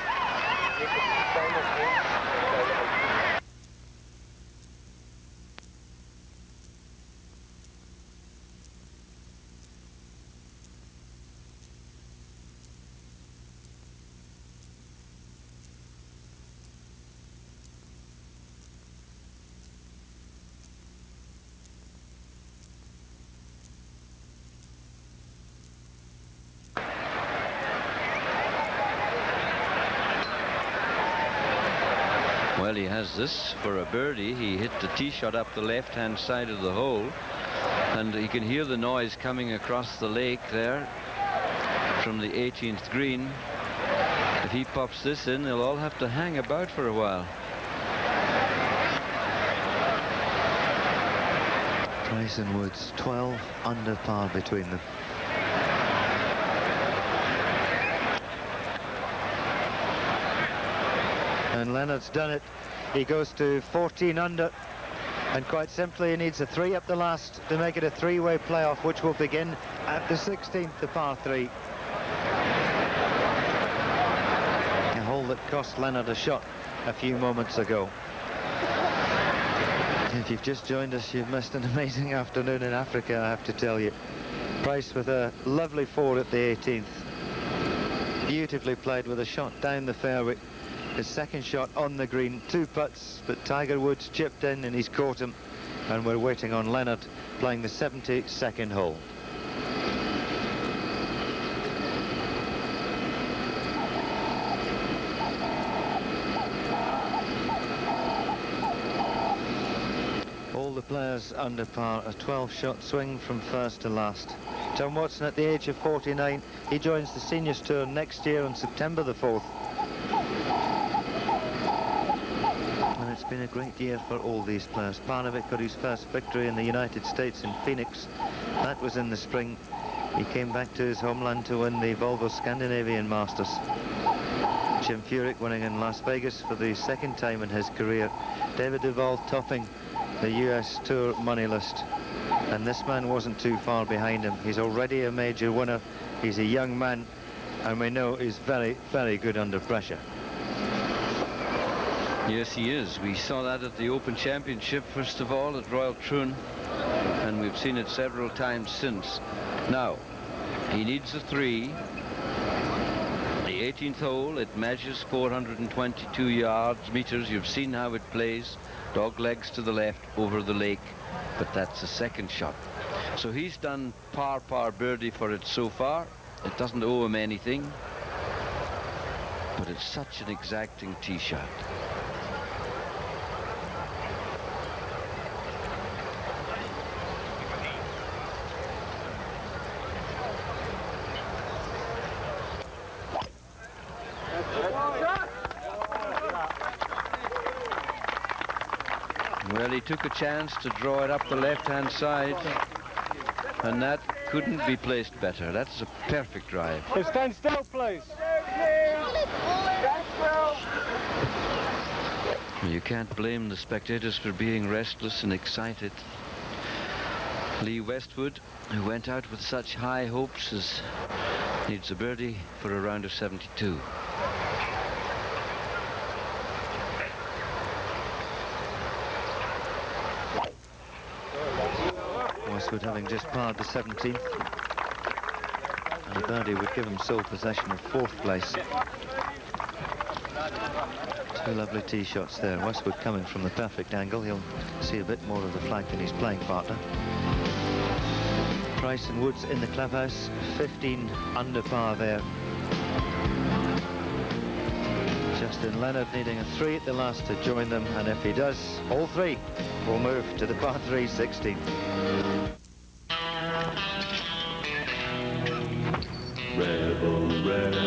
Well, he has this for a birdie. He hit the tee shot up the left-hand side of the hole, and you can hear the noise coming across the lake there. from the 18th green. If he pops this in, they'll all have to hang about for a while. Price and Woods, 12 under par between them. And Leonard's done it. He goes to 14 under. And quite simply, he needs a 3 up the last to make it a 3-way playoff, which will begin at the 16th, the par 3. A hole that cost Leonard a shot a few moments ago. If you've just joined us, you've missed an amazing afternoon in Africa, I have to tell you. Price with a lovely 4 at the 18th. Beautifully played with a shot down the fairway. His second shot on the green, 2 putts, but Tiger Woods chipped in and he's caught him. And we're waiting on Leonard playing the 72nd hole. All the players under par, a 12-shot swing from first to last. Tom Watson at the age of 49, he joins the Seniors Tour next year on September the 4th. And it's been a great year for all these players. Parnevik got his first victory in the United States in Phoenix. That was in the spring. He came back to his homeland to win the Volvo Scandinavian Masters. Jim Furyk winning in Las Vegas for the 2nd time in his career. David Duval topping the US Tour money list. And this man wasn't too far behind him. He's already a major winner. He's a young man, and we know he's very, very good under pressure. Yes, he is. We saw that at the Open Championship, first of all, at Royal Troon, and we've seen it several times since. Now, he needs a 3. The 18th hole, it measures 422 meters. You've seen how it plays. Dog legs to the left over the lake, but that's the second shot. So he's done par birdie for it so far. It doesn't owe him anything, but it's such an exacting tee shot. Well, he took a chance to draw it up the left-hand side, and that couldn't be placed better. That's a perfect drive. Hey, stand still, please. You can't blame the spectators for being restless and excited. Lee Westwood, who went out with such high hopes, needs a birdie for a round of 72. Westwood having just parred the 17th, and a birdie would give him sole possession of 4th place. 2 lovely tee shots there. Westwood coming from the perfect angle. He'll see a bit more of the flag than his playing partner. Price and Woods in the clubhouse, 15 under par there. Justin Leonard needing a 3 at the last to join them, and if he does, all 3 will move to the par 3 16th. Rebel, rebel.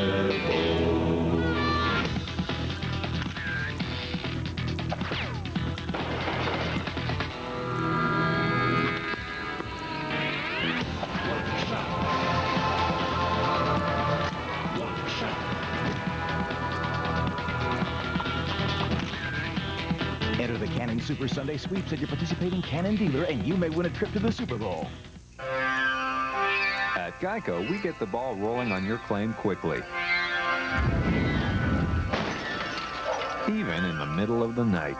Enter the Canon Super Sunday Sweeps at your participating Canon dealer, and you may win a trip to the Super Bowl. At Geico, we get the ball rolling on your claim quickly. Even in the middle of the night.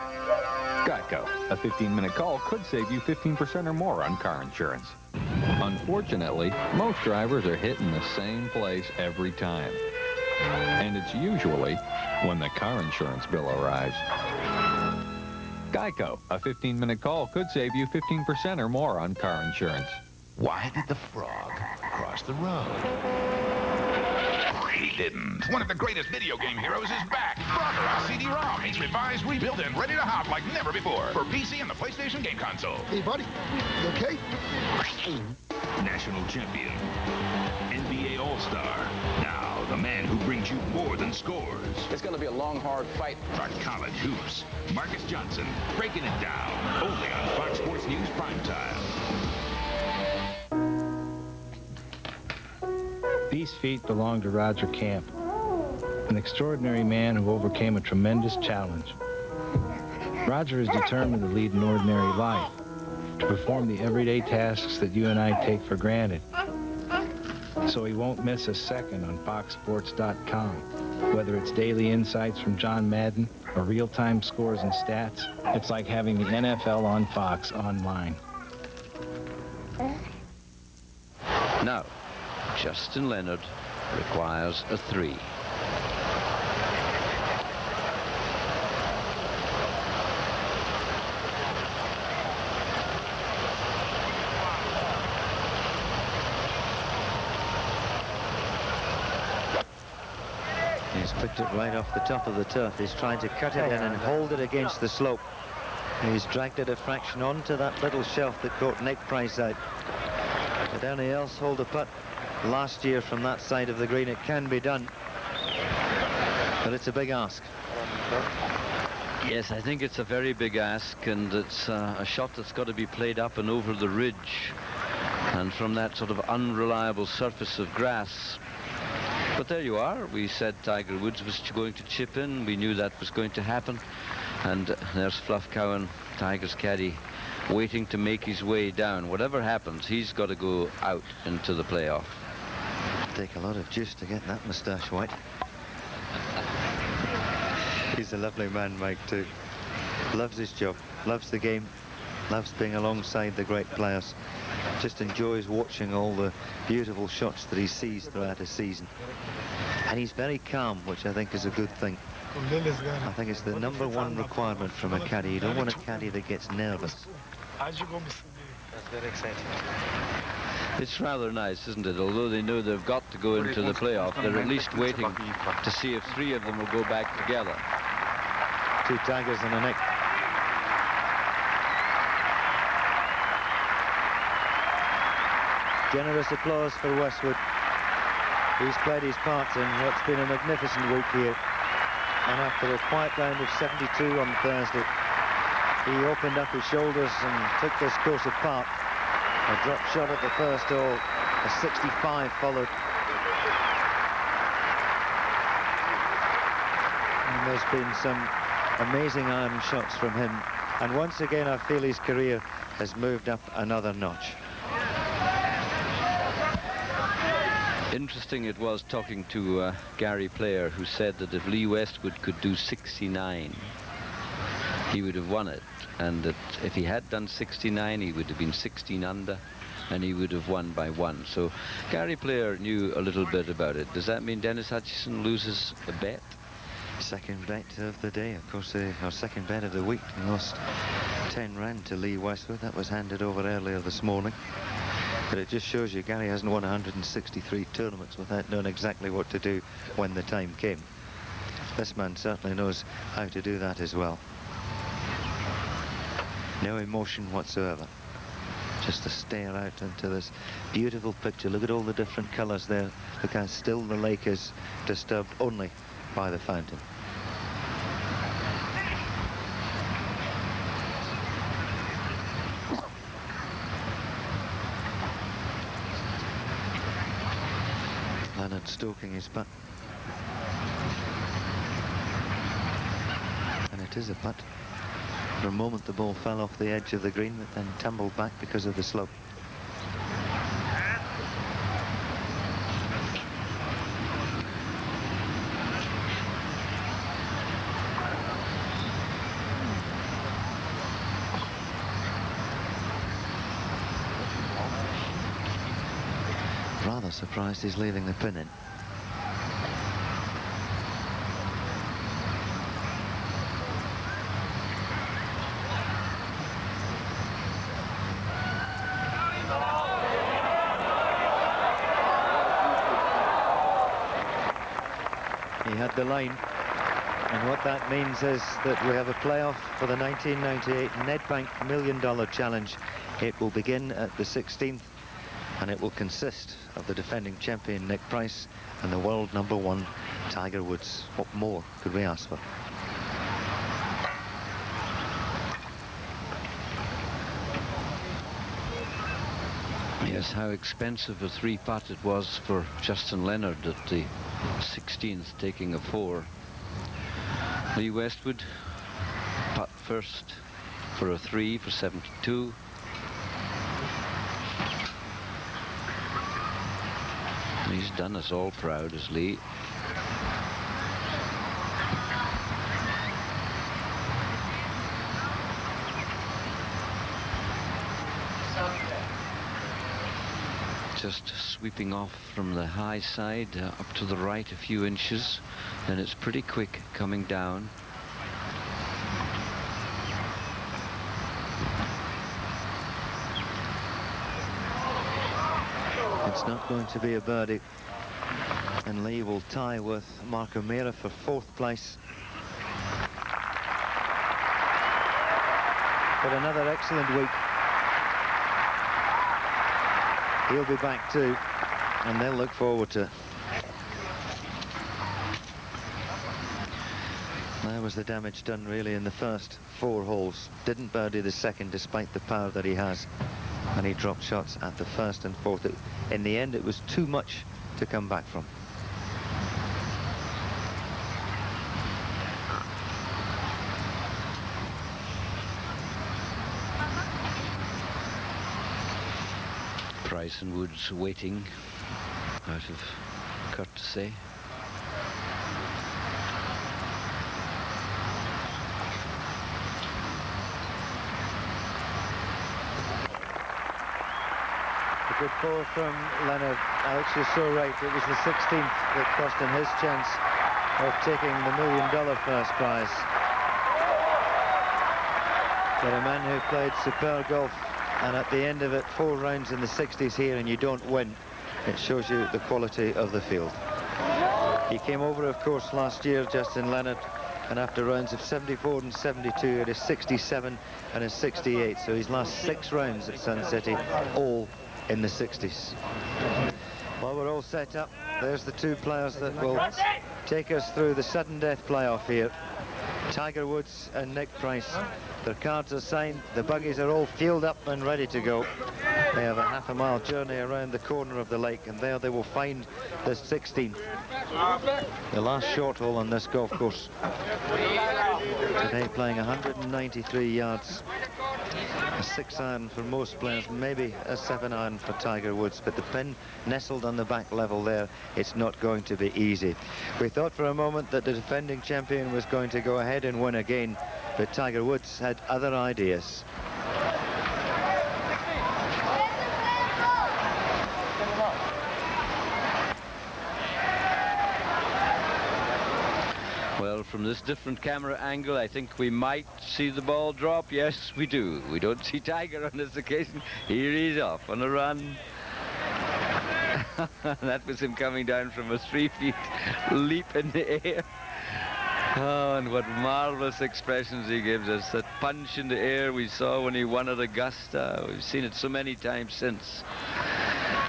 Geico, a 15-minute call could save you 15% or more on car insurance. Unfortunately, most drivers are hitting the same place every time. And it's usually when the car insurance bill arrives. Geico, a 15-minute call could save you 15% or more on car insurance. Why did the frog cross the road? He didn't. One of the greatest video game heroes is back. Frogger CD-ROM. It's revised, rebuilt, and ready to hop like never before for PC and the PlayStation game console. Hey, buddy. You okay? national champion, NBA All-Star. Now, the man who brings you more than scores. It's going to be a long, hard fight. For college hoops, Marcus Johnson, breaking it down, only on Fox Sports News Primetime. These feet belong to Roger Camp, an extraordinary man who overcame a tremendous challenge. Roger is determined to lead an ordinary life, to perform the everyday tasks that you and I take for granted. So he won't miss a second on FoxSports.com. Whether it's daily insights from John Madden or real-time scores and stats, it's like having the NFL on Fox online. Now, Justin Leonard requires a 3. He's picked it right off the top of the turf. He's trying to cut it in and hold it against the slope. He's dragged it a fraction onto that little shelf that caught Nick Price out. Did any else hold a putt last year from that side of the green? It can be done, but it's a big ask. Yes, I think it's a very big ask, and it's a shot that's got to be played up and over the ridge, and from that sort of unreliable surface of grass. But there you are. We said Tiger Woods was going to chip in. We knew that was going to happen. And there's Fluff Cowan, Tiger's caddy, waiting to make his way down. Whatever happens, he's got to go out into the playoff. Take a lot of juice to get that moustache white. He's a lovely man, Mike, too. Loves his job, loves the game, loves being alongside the great players. Just enjoys watching all the beautiful shots that he sees throughout a season. And he's very calm, which I think is a good thing. I think it's the #1 requirement from a caddy. You don't want a caddy that gets nervous. That's very exciting. It's rather nice, isn't it? Although they know they've got to go into the playoff, they're at least waiting to see if 3 of them will go back together. 2 Tigers and a Nick. Generous applause for Westwood. He's played his part in what's been a magnificent week here. And after a quiet round of 72 on Thursday, he opened up his shoulders and took this course apart. A drop shot at the first hole, a 65 followed. And there's been some amazing iron shots from him. And once again, I feel his career has moved up another notch. Interesting it was talking to Gary Player, who said that if Lee Westwood could do 69, he would have won it. And that if he had done 69, he would have been 16 under, and he would have won by 1. So Gary Player knew a little bit about it. Does that mean Dennis Hutchison loses a bet? Second bet of the day, of course, our second bet of the week. He lost 10 rand to Lee Westwood. That was handed over earlier this morning. But it just shows you Gary hasn't won 163 tournaments without knowing exactly what to do when the time came. This man certainly knows how to do that as well. No emotion whatsoever. Just to stare out into this beautiful picture. Look at all the different colours there. Look how still the lake is, disturbed only by the fountain. Leonard stoking his putt. And it is a putt. For a moment the ball fell off the edge of the green, but then tumbled back because of the slope. Rather surprised he's leaving the pin in. He had the line, and what that means is that we have a playoff for the 1998 Nedbank $1 Million Challenge. It will begin at the 16th and it will consist of the defending champion Nick Price and the world #1 Tiger Woods. What more could we ask for? Yes, how expensive a 3-putt it was for Justin Leonard at the 16th, taking a 4. Lee Westwood putt first for a 3 for 72. He's done us all proud, as Lee. Just sweeping off from the high side up to the right a few inches, and it's pretty quick coming down. It's not going to be a birdie, and Lee will tie with Mark O'Meara for 4th place. But another excellent week. He'll be back too, and they'll look forward to. There was the damage done really in the first 4 holes. Didn't birdie the second despite the power that he has, and he dropped shots at the 1st and 4th. In the end, it was too much to come back from. Price and Woods waiting out of courtesy. A good ball from Leonard. Alex, you're so right. It was the 16th that cost him his chance of taking the $1 million first prize. But a man who played superb golf, and at the end of it, 4 rounds in the 60s here, and you don't win. It shows you the quality of the field. He came over, of course, last year, Justin Leonard, and after rounds of 74 and 72, it is 67 and a 68. So his last 6 rounds at Sun City, all in the 60s. Well, we're all set up. There's the 2 players that will take us through the sudden death playoff here. Tiger Woods and Nick Price. Their cards are signed, the buggies are all fueled up and ready to go. They have a half-a-mile journey around the corner of the lake, and there they will find the 16th. The last short hole on this golf course. Today playing 193 yards. A 6-iron for most players, maybe a 7-iron for Tiger Woods, but the pin nestled on the back level there, it's not going to be easy. We thought for a moment that the defending champion was going to go ahead and win again, but Tiger Woods had other ideas. Well, from this different camera angle, I think we might see the ball drop. Yes, we do. We don't see Tiger on this occasion. Here he's off on a run. That was him coming down from a 3-foot leap in the air. Oh, and what marvelous expressions he gives us. That punch in the air we saw when he won at Augusta. We've seen it so many times since.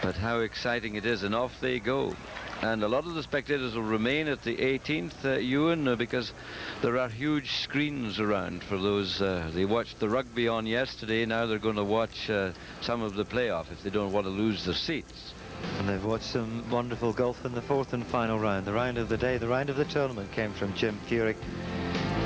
But how exciting it is, and off they go. And a lot of the spectators will remain at the 18th, Ewan, because there are huge screens around for those. They watched the rugby on yesterday. Now they're going to watch some of the playoff if they don't want to lose their seats. And they've watched some wonderful golf in the 4th and final round. The round of the day, the round of the tournament came from Jim Furyk.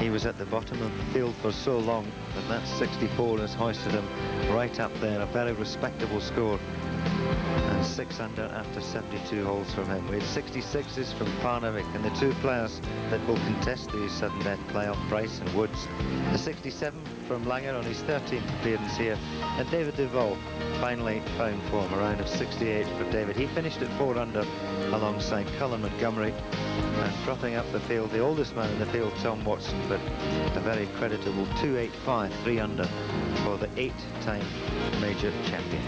He was at the bottom of the field for so long that that 64 has hoisted him right up there, a very respectable score. And 6 under after 72 holes from him. We had 66s from Parnevik, and the 2 players that will contest the sudden death playoff, Price and Woods. The 67 from Langer on his 13th appearance here, and David Duval finally found form, a round of 68 for David. He finished at 4 under alongside Colin Montgomery, and dropping up the field, the oldest man in the field, Tom Watson, but a very creditable 285, 3 under for the 8-time major champion.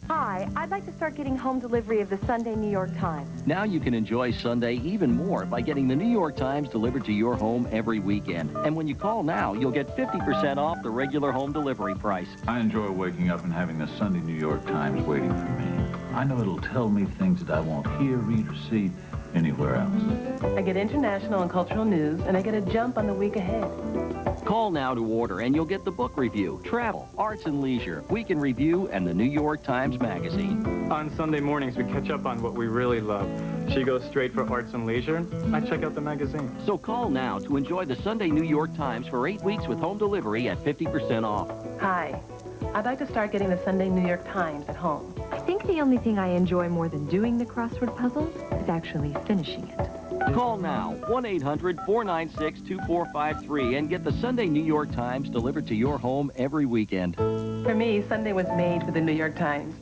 Hi, Hi, I'd like to start getting home delivery of the Sunday New York Times. Now you can enjoy Sunday even more by getting the New York Times delivered to your home every weekend. And when you call now, you'll get 50% off the regular home delivery price. I enjoy waking up and having the Sunday New York Times waiting for me. I know it'll tell me things that I won't hear, read, or see anywhere else. I get international and cultural news, and I get a jump on the week ahead. Call now to order, and you'll get the book review, travel, arts and leisure, weekend review, and the New York Times Magazine. On Sunday mornings, we catch up on what we really love. She goes straight for arts and leisure. I check out the magazine. So call now to enjoy the Sunday New York Times for 8 weeks with home delivery at 50% off. Hi, I'd like to start getting the Sunday New York Times at home. I think the only thing I enjoy more than doing the crossword puzzles is actually finishing it. Call now, 1-800-496-2453, and get the Sunday New York Times delivered to your home every weekend. For me, Sunday was made for the New York Times.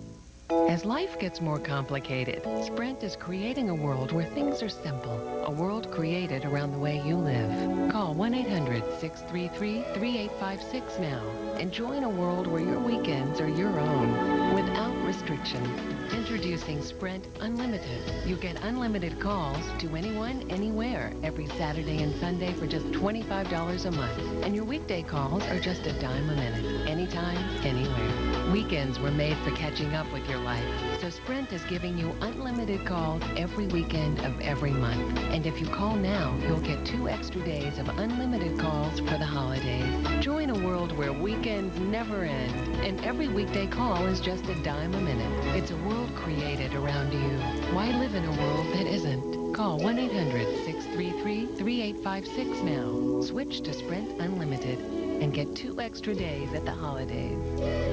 As life gets more complicated, Sprint is creating a world where things are simple. A world created around the way you live. Call 1-800-633-3856 now and join a world where your weekends are your own, without restrictions. Introducing Sprint Unlimited. You get unlimited calls to anyone, anywhere, every Saturday and Sunday for just $25 a month. And your weekday calls are just $0.10 a minute. Anytime, anywhere. Weekends were made for catching up with your life. So Sprint is giving you unlimited calls every weekend of every month. And if you call now, you'll get 2 extra days of unlimited calls for the holidays. Join a world where weekends never end, and every weekday call is just $0.10 a minute. It's a world created around you. Why live in a world that isn't? Call 1-800-633-3856 now. Switch to Sprint Unlimited and get 2 extra days at the holidays.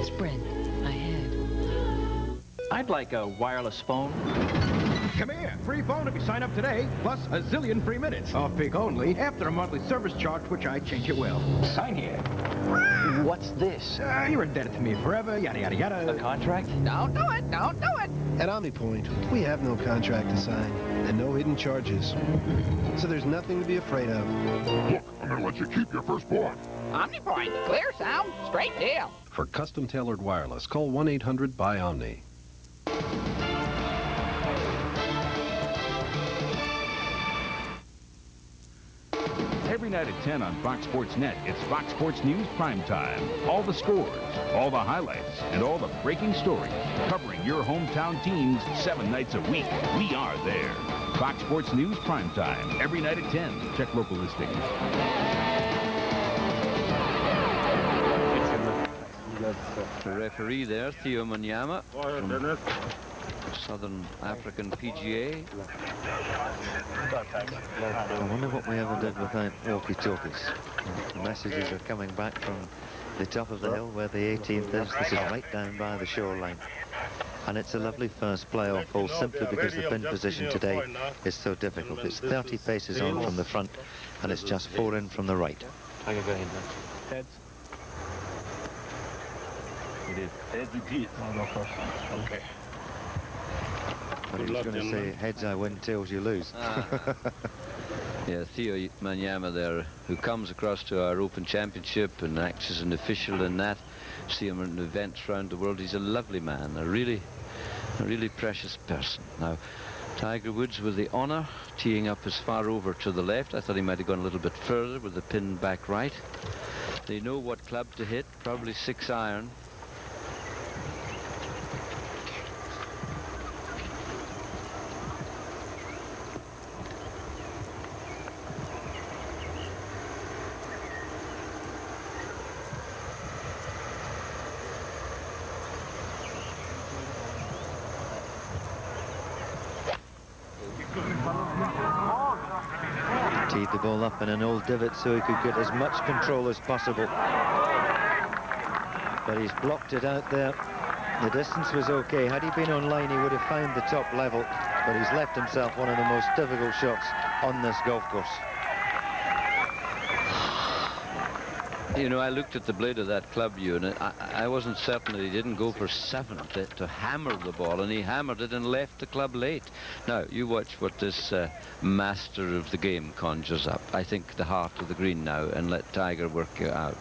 Sprint ahead. I'd like a wireless phone. Come here. Free phone if you sign up today, plus a zillion free minutes. Off-peak only, after a monthly service charge, which I change it will. Sign here. What's this? You're indebted to me forever, yada, yada, yada. A contract? Don't do it! Don't do it! At OmniPoint, we have no contract to sign and no hidden charges. So there's nothing to be afraid of. Look, I'm going to let you keep your firstborn. OmniPoint, clear sound, straight deal. For custom-tailored wireless, call 1-800-BUY-OMNI. Every night at 10 on Fox Sports Net, it's Fox Sports News Primetime. All the scores, all the highlights, and all the breaking stories. Covering your hometown teams 7 nights a week. We are there. Fox Sports News Primetime. Every night at 10. Check local listings. The referee there, Theo Manyama, from Southern African PGA. I wonder what we ever did without walkie-talkies. The messages are coming back from the top of the hill where the 18th is. This is right down by the shoreline. And it's a lovely first playoff hole simply because the pin position today is so difficult. It's 30 paces on from the front and it's just 4 in from the right. I can go ahead now. Heads. It is. Heads repeat. I'll go first. Okay. But he was going to say, heads I win, tails you lose. Yeah, Theo Manyama there, who comes across to our Open Championship and acts as an official in that. See him in events around the world. He's a lovely man, a really precious person. Now, Tiger Woods with the honour, teeing up as far over to the left. I thought he might have gone a little bit further with the pin back right. They know what club to hit, probably 6-iron. Teed the ball up in an old divot so he could get as much control as possible. But he's blocked it out there. The distance was okay. Had he been on line, he would have found the top level. But he's left himself one of the most difficult shots on this golf course. You know, I looked at the blade of that club unit. I wasn't certain that he didn't go for 7 to hammer the ball, and he hammered it and left the club late. Now, you watch what this master of the game conjures up. I think the heart of the green now, and let Tiger work you out.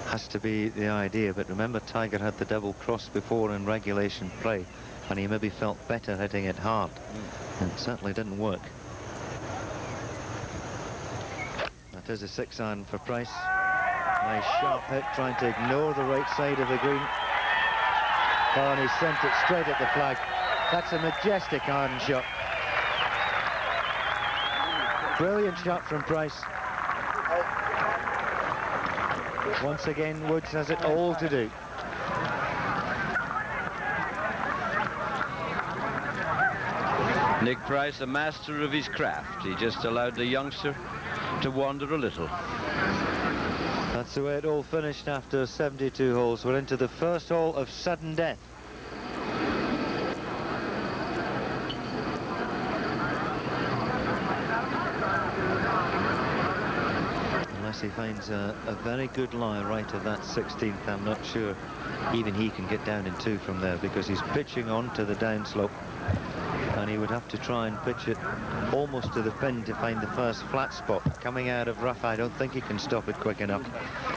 Has to be the idea, but remember Tiger had the double cross before in regulation play. and he maybe felt better hitting it hard. And it certainly didn't work. That is a 6-iron for Price. Nice sharp hit, trying to ignore the right side of the green. Oh, and he sent it straight at the flag. That's a majestic iron shot. Brilliant shot from Price. Once again, Woods has it all to do. Nick Price, a master of his craft. He just allowed the youngster to wander a little. That's the way it all finished after 72 holes. We're into the first hole of sudden death. Unless he finds a very good lie right at that 16th, I'm not sure even he can get down in 2 from there, because he's pitching on to the downslope. And he would have to try and pitch it almost to the pin to find the first flat spot. Coming out of rough, I don't think he can stop it quick enough.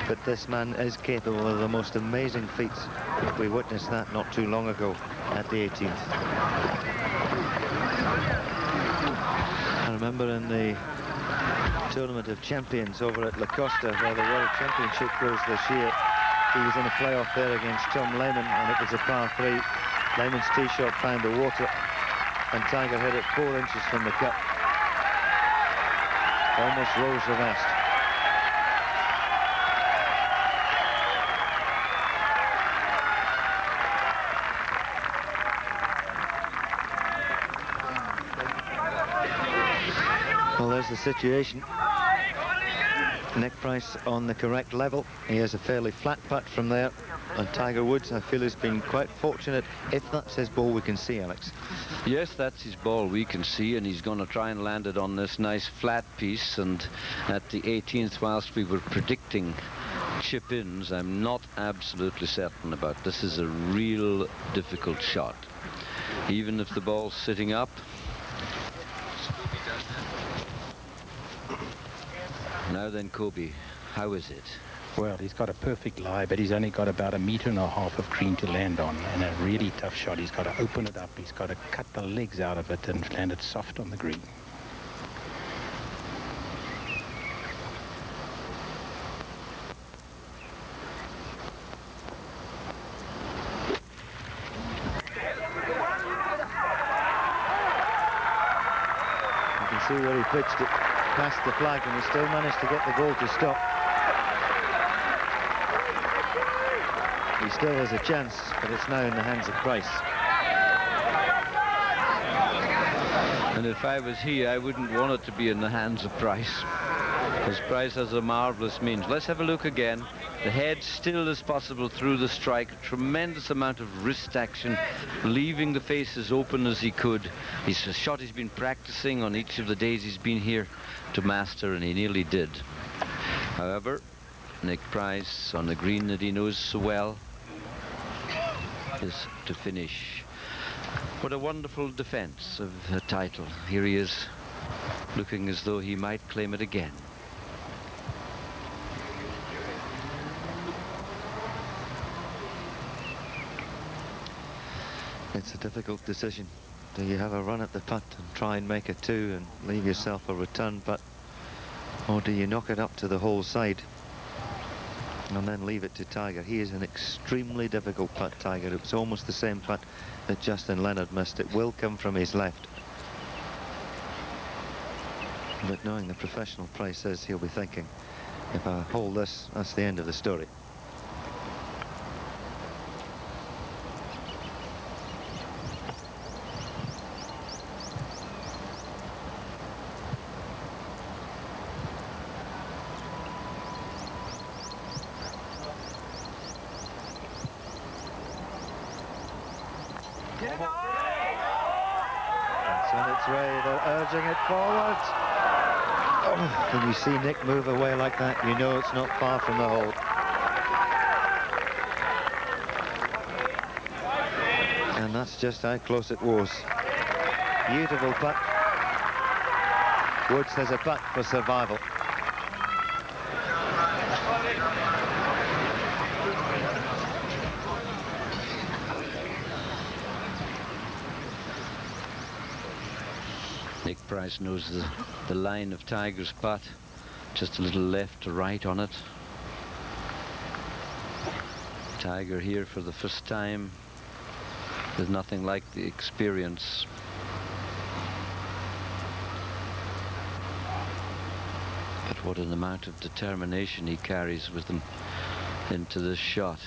But this man is capable of the most amazing feats. We witnessed that not too long ago at the 18th. I remember in the Tournament of Champions over at La Costa, where the World Championship goes this year, he was in a playoff there against Tom Lehman, and it was a par 3. Lehman's tee shot found the water, and Tiger hit it 4 inches from the cup. Almost rose reversed. Well, there's the situation. Nick Price on the correct level. He has a fairly flat putt from there. And Tiger Woods, I feel, has been quite fortunate. If that's his ball, we can see, Alex. Yes, that's his ball, we can see, and he's going to try and land it on this nice flat piece. And at the 18th, whilst we were predicting chip-ins, I'm not absolutely certain about this. Is a real difficult shot. Even if the ball's sitting up. Now then, Kobe, how is it? Well, he's got a perfect lie, but he's only got about 1.5 meters of green to land on, and a really tough shot. He's got to open it up. He's got to cut the legs out of it and land it soft on the green. You can see where he pitched it past the flag, and he still managed to get the ball to stop. He still has a chance, but it's now in the hands of Price. And if I was he, I wouldn't want it to be in the hands of Price, because Price has a marvellous means. Let's have a look again. The head still as possible through the strike. A tremendous amount of wrist action, leaving the face as open as he could. It's a shot he's been practicing on each of the days he's been here to master, and he nearly did. However, Nick Price on the green that he knows so well is to finish. What a wonderful defense of the title. Here he is, looking as though he might claim it again. It's a difficult decision. Do you have a run at the putt and try and make a 2 and leave yourself a return putt, or do you knock it up to the whole side and then leave it to Tiger? He is an extremely difficult putt, Tiger. It was almost the same putt that Justin Leonard missed. It will come from his left. But knowing the professional Price says, he'll be thinking, if I hold this, that's the end of the story. It's on its way, they're urging it forward. Oh, when you see Nick move away like that, you know it's not far from the hole. And that's just how close it was. Beautiful putt. Woods has a putt for survival. Price knows the line of Tiger's putt. Just a little left to right on it. Tiger here for the first time. There's nothing like the experience. But what an amount of determination he carries with him into this shot.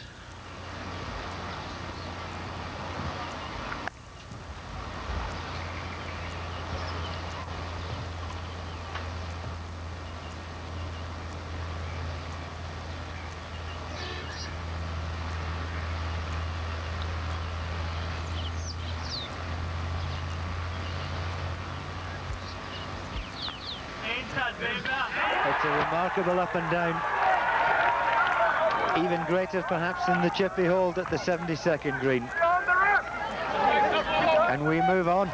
It's a remarkable up and down. Even greater perhaps than the chippy hold at the 72nd green. And we move on.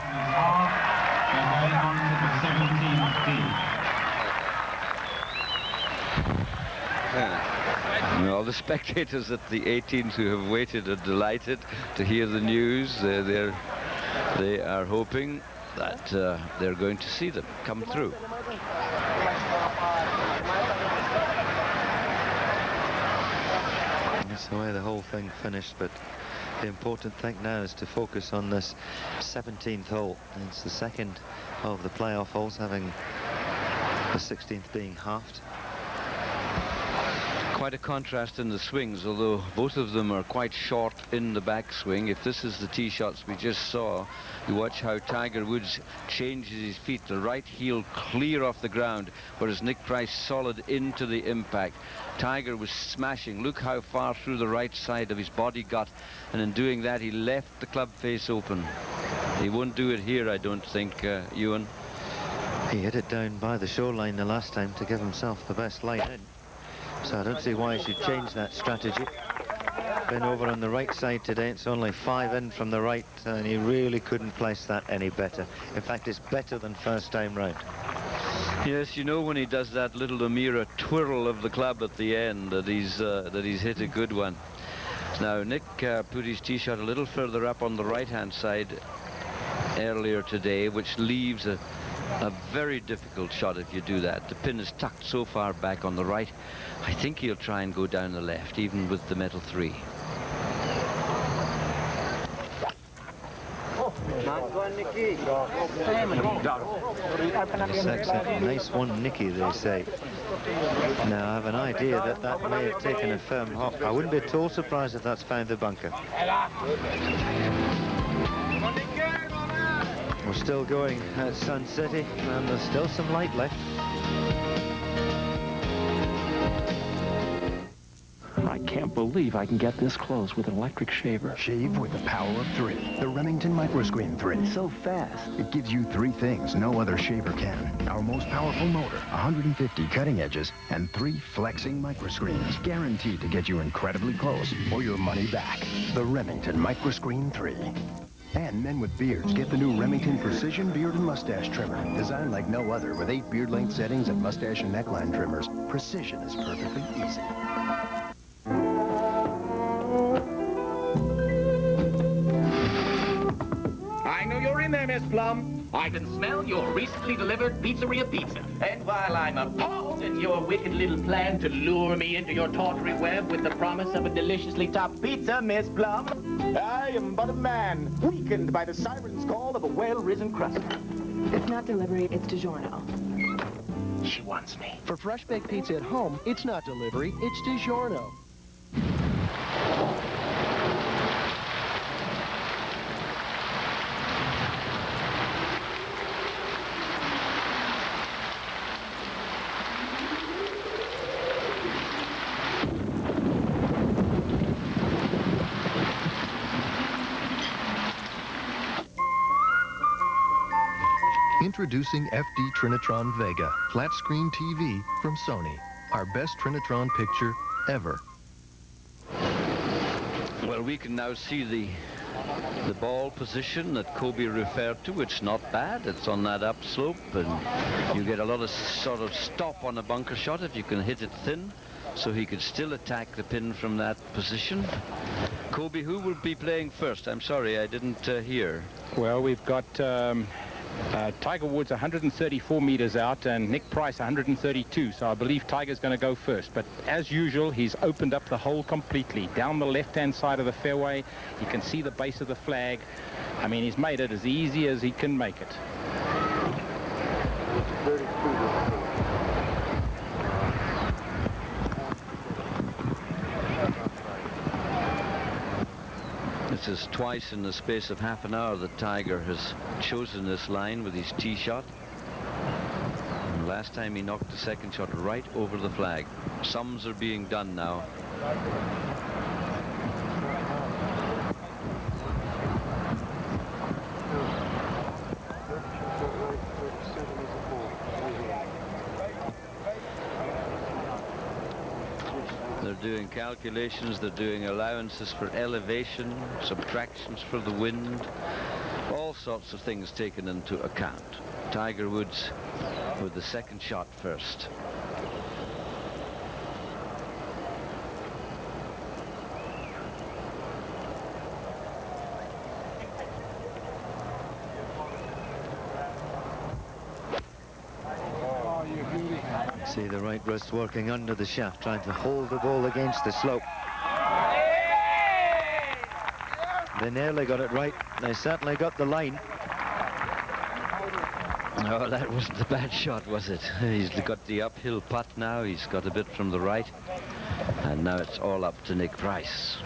All the spectators at the 18th who have waited are delighted to hear the news. They are hoping that they're going to see them come through. That's the way the whole thing finished, but the important thing now is to focus on this 17th hole. It's the second of the playoff holes, having the 16th being halved. Quite a contrast in the swings, although both of them are quite short in the backswing. If this is the tee shots we just saw, you watch how Tiger Woods changes his feet, the right heel clear off the ground, whereas Nick Price solid into the impact. Tiger was smashing. Look how far through the right side of his body got, and in doing that he left the club face open. He won't do it here, I don't think, Ewan. He hit it down by the shoreline the last time to give himself the best line in. So I don't see why he should change that strategy. Been over on the right side today. It's only 5 in from the right, and he really couldn't place that any better. In fact, it's better than first time round. Yes, you know when he does that little O'Meara twirl of the club at the end that he's hit a good one. Now Nick put his tee shot a little further up on the right-hand side earlier today, which leaves a very difficult shot if you do that. The pin is tucked so far back on the right. I think he'll try and go down the left, even with the metal 3. Yes, excellent. Nice one, Nicky, they say. Now, I have an idea that that may have taken a firm hop. I wouldn't be at all surprised if that's found the bunker. We're still going at Sun City, and there's still some light left. I can't believe I can get this close with an electric shaver. Shave with the power of 3. The Remington Microscreen 3. So fast. It gives you 3 things no other shaver can. Our most powerful motor, 150 cutting edges, and 3 flexing microscreens, guaranteed to get you incredibly close or your money back. The Remington Microscreen 3. And men with beards get the new Remington Precision Beard and Mustache Trimmer. Designed like no other with 8 beard length settings and mustache and neckline trimmers. Precision is perfectly easy. I know you're in there, Miss Plum. I can smell your recently delivered pizzeria pizza. And while I'm appalled at your wicked little plan to lure me into your tawdry web with the promise of a deliciously topped pizza, Miss Plum, I am but a man, weakened by the siren's call of a well-risen crust. It's not delivery, it's DiGiorno. She wants me. For fresh baked pizza at home, it's not delivery, it's DiGiorno. Introducing FD Trinitron Vega, flat screen TV from Sony. Our best Trinitron picture ever. Well, we can now see the ball position that Kobe referred to. It's not bad. It's on that upslope, and you get a lot of sort of stop on a bunker shot if you can hit it thin, so he could still attack the pin from that position. Kobe, who will be playing first? I'm sorry, I didn't hear. Well, we've got Tiger Woods 134 meters out and Nick Price 132, so I believe Tiger's going to go first. But as usual, he's opened up the hole completely. Down the left-hand side of the fairway, you can see the base of the flag. I mean, he's made it as easy as he can make it. This is twice in the space of half an hour that Tiger has chosen this line with his tee shot. And last time he knocked the second shot right over the flag. Sums are being done now. They're doing calculations, they're doing allowances for elevation, subtractions for the wind, all sorts of things taken into account. Tiger Woods with the second shot first. See the right wrist working under the shaft, trying to hold the ball against the slope. They nearly got it right. They certainly got the line. Oh, that wasn't a bad shot, was it? He's got the uphill putt now. He's got a bit from the right. And now it's all up to Nick Price.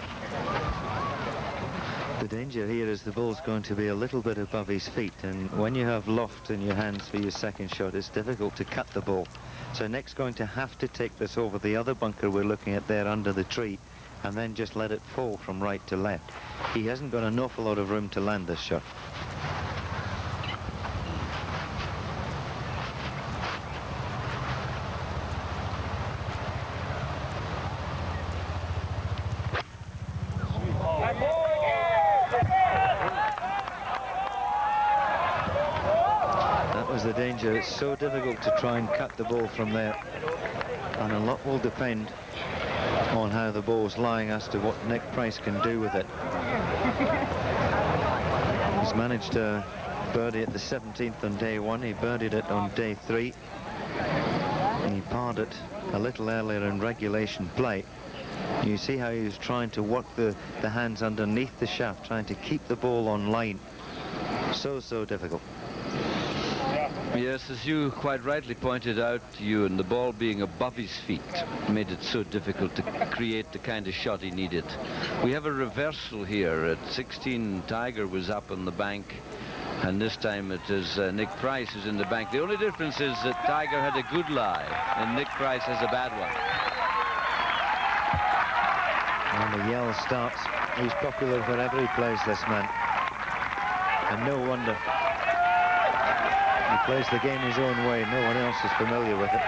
The danger here is the ball's going to be a little bit above his feet, and when you have loft in your hands for your second shot, it's difficult to cut the ball. So Nick's going to have to take this over the other bunker we're looking at there under the tree, and then just let it fall from right to left. He hasn't got an awful lot of room to land this shot. The danger, it's so difficult to try and cut the ball from there, and a lot will depend on how the ball's lying as to what Nick Price can do with it. He's managed to birdie at the 17th on day one. He birdied it on day 3. He parred it a little earlier in regulation play. You see how he was trying to work the hands underneath the shaft, trying to keep the ball on line. So difficult. Yes, as you quite rightly pointed out, Ewan, the ball being above his feet made it so difficult to create the kind of shot he needed. We have a reversal here. At 16, Tiger was up on the bank, and this time it is Nick Price who's in the bank. The only difference is that Tiger had a good lie, and Nick Price has a bad one. And the yell starts. He's popular wherever he plays, this man. And no wonder. He plays the game his own way. No one else is familiar with it.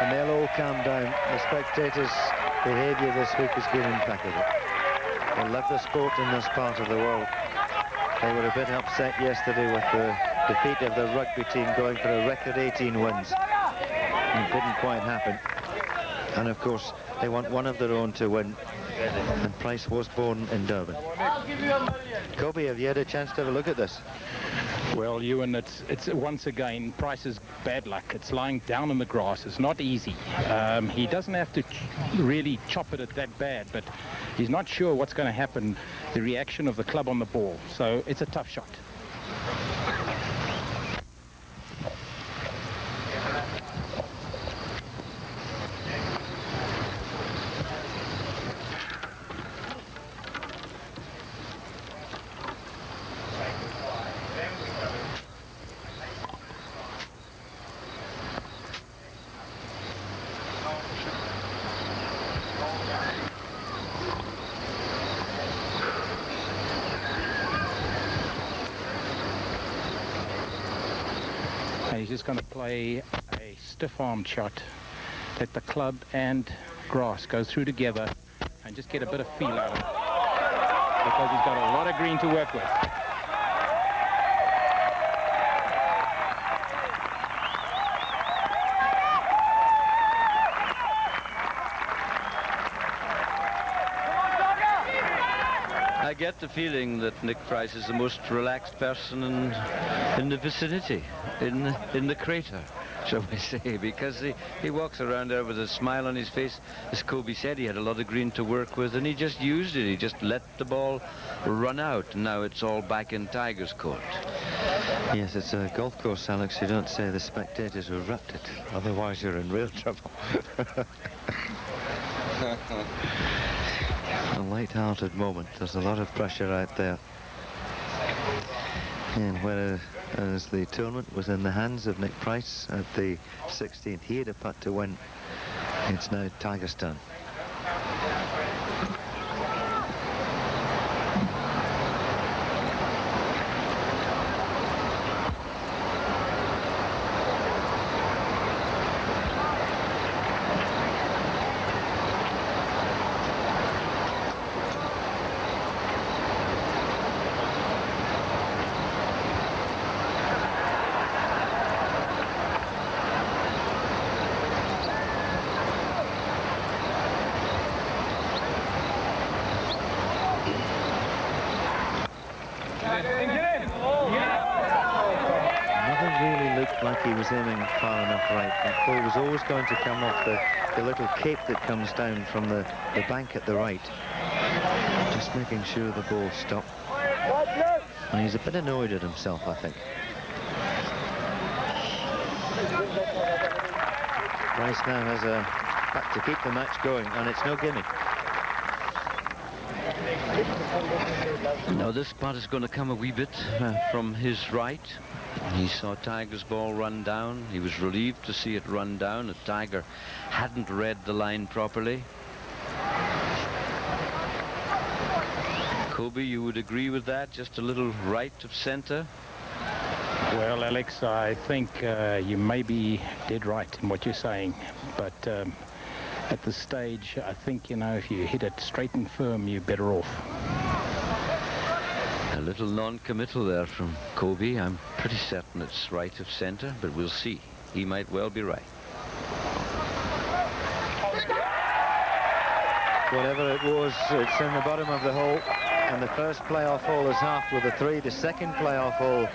And they'll all calm down. The spectators' behaviour this week has been impeccable. They love the sport in this part of the world. They were a bit upset yesterday with the defeat of the rugby team going for a record 18 wins. It didn't quite happen. And of course, they want one of their own to win. And Price was born in Durban. Kobe, have you had a chance to have a look at this? Well, Ewan, it's once again Price's bad luck. It's lying down in the grass. It's not easy. He doesn't have to really chop it at that bad, but he's not sure what's going to happen, the reaction of the club on the ball. So it's a tough shot. He's just going to play a stiff arm shot. Let the club and grass go through together and just get a bit of feel out of it, because he's got a lot of green to work with. get the feeling that Nick Price is the most relaxed person in the vicinity, in the crater, shall we say, because he walks around there with a smile on his face. As Kobe said, he had a lot of green to work with, and he just used it. He just let the ball run out, and now it's all back in Tiger's court. Yes, it's a golf course, Alex. You don't say the spectators who wrapped it, otherwise you're in real trouble. A light-hearted moment. There's a lot of pressure out there. And whereas the tournament was in the hands of Nick Price at the 16th, he had a putt to win. It's now Tiger's turn. Like he was aiming far enough right. That ball was always going to come off the little cape that comes down from the bank at the right. Just making sure the ball stopped. And he's a bit annoyed at himself, I think. Price now has a putt to keep the match going, and it's no gimme. Now this putt is going to come a wee bit from his right. He saw Tiger's ball run down. He was relieved to see it run down. That Tiger hadn't read the line properly. Kobe, you would agree with that? Just a little right of center? Well, Alex, I think you may be dead right in what you're saying, but at this stage, I think, you know, if you hit it straight and firm, you're better off. A little non-committal there from Kobe. I'm pretty certain it's right of center, but we'll see. He might well be right. Whatever it was, it's in the bottom of the hole, and the first playoff hole is halved with a 3. The second playoff hole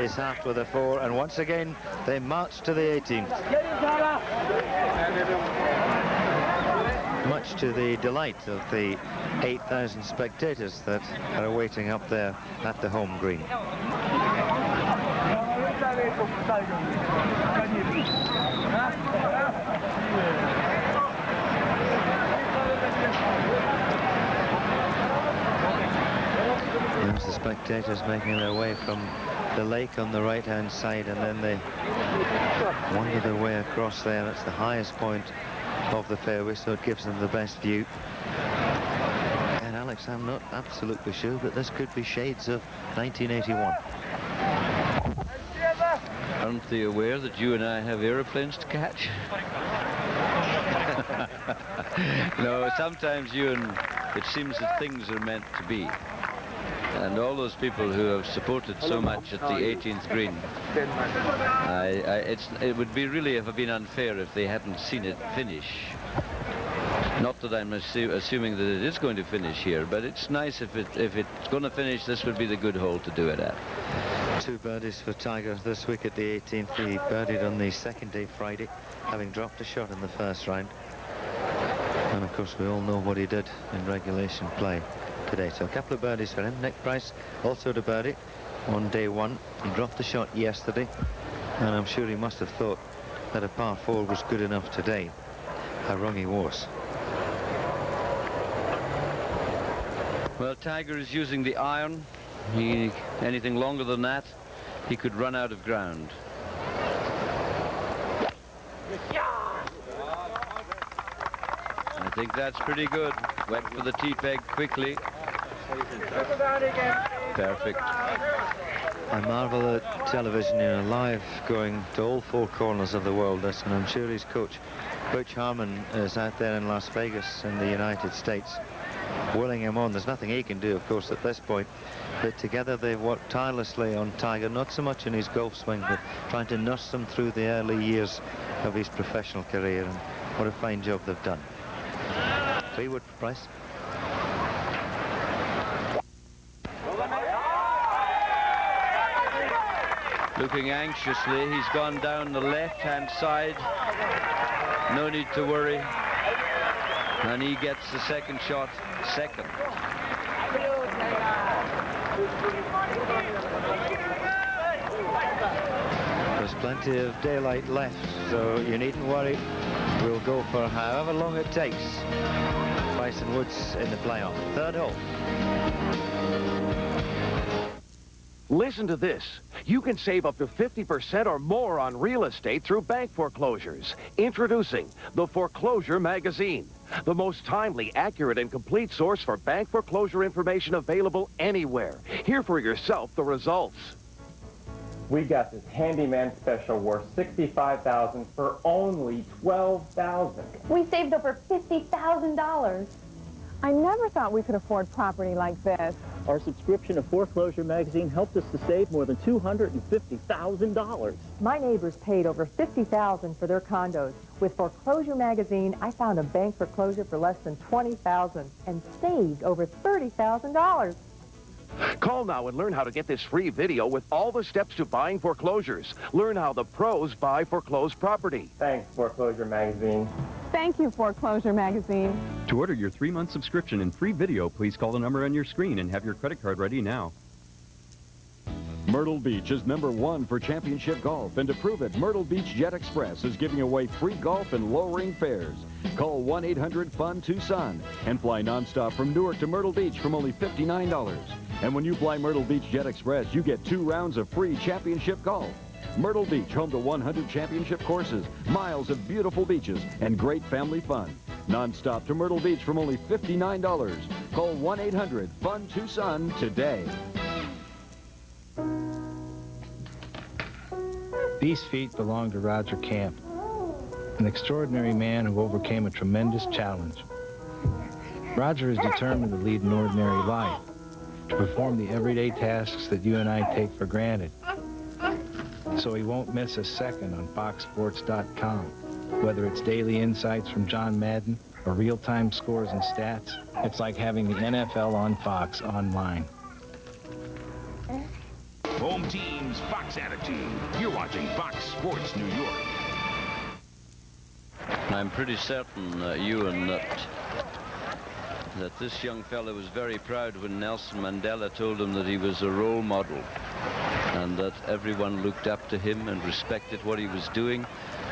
is halved with a 4, and once again they march to the 18th. Much to the delight of the 8,000 spectators that are waiting up there at the home green. There's the spectators making their way from the lake on the right-hand side, and then they wander their way across there. That's the highest point of the fairway, so it gives them the best view. And Alex, I'm not absolutely sure, but this could be shades of 1981. Aren't they aware that you and I have aeroplanes to catch? No, sometimes it seems that things are meant to be. And all those people who have supported so much at the 18th green, it would be really have been unfair if they hadn't seen it finish. Not that I'm assuming that it is going to finish here, but it's nice if it's going to finish. This would be the good hole to do it at. 2 birdies for Tiger this week at the 18th. He birdied on the second day, Friday, having dropped a shot in the first round. And of course we all know what he did in regulation play today. So a couple of birdies for him. Nick Price also to birdie on day 1. He dropped the shot yesterday, and I'm sure he must have thought that a par 4 was good enough today. How wrong he was. Well, Tiger is using the iron. Anything longer than that, he could run out of ground. I think that's pretty good. Went for the tee peg quickly. Perfect. I marvel at television, live going to all 4 corners of the world. And I'm sure his coach, Butch Harmon, is out there in Las Vegas in the United States, willing him on. There's nothing he can do, of course, at this point. But together they've worked tirelessly on Tiger, not so much in his golf swing, but trying to nurse him through the early years of his professional career. And what a fine job they've done. 3 wood for Price. looking anxiously. He's gone down the left-hand side. No need to worry. And he gets the second shot second. There's plenty of daylight left, so you needn't worry. We'll go for however long it takes. Bryson Woods in the playoff. Third hole. Listen to this. You can save up to 50% or more on real estate through bank foreclosures. Introducing the Foreclosure Magazine, the most timely, accurate, and complete source for bank foreclosure information available anywhere. Hear for yourself the results. We got this handyman special worth $65,000 for only $12,000. We saved over $50,000. I never thought we could afford property like this. Our subscription to Foreclosure Magazine helped us to save more than $250,000. My neighbors paid over $50,000 for their condos. With Foreclosure Magazine, I found a bank foreclosure for less than $20,000 and saved over $30,000. Call now and learn how to get this free video with all the steps to buying foreclosures. Learn how the pros buy foreclosed property. Thanks, Foreclosure Magazine. Thank you, Foreclosure Magazine. To order your 3-month subscription and free video, please call the number on your screen and have your credit card ready now. Myrtle Beach is #1 for championship golf, and to prove it, Myrtle Beach Jet Express is giving away free golf and lowering fares. Call 1-800-FUN-TUCSON and fly nonstop from Newark to Myrtle Beach from only $59. And when you fly Myrtle Beach Jet Express, you get 2 rounds of free championship golf. Myrtle Beach, home to 100 championship courses, miles of beautiful beaches, and great family fun. Nonstop to Myrtle Beach from only $59. Call 1-800-FUN-TUCSON today. These feet belong to Roger Camp, an extraordinary man who overcame a tremendous challenge. Roger is determined to lead an ordinary life, to perform the everyday tasks that you and I take for granted. So he won't miss a second on FoxSports.com. Whether it's daily insights from John Madden or real-time scores and stats, it's like having the NFL on Fox online. Home team's Fox attitude. You're watching Fox Sports New York. I'm pretty certain, Ewan, that this young fellow was very proud when Nelson Mandela told him that he was a role model and that everyone looked up to him and respected what he was doing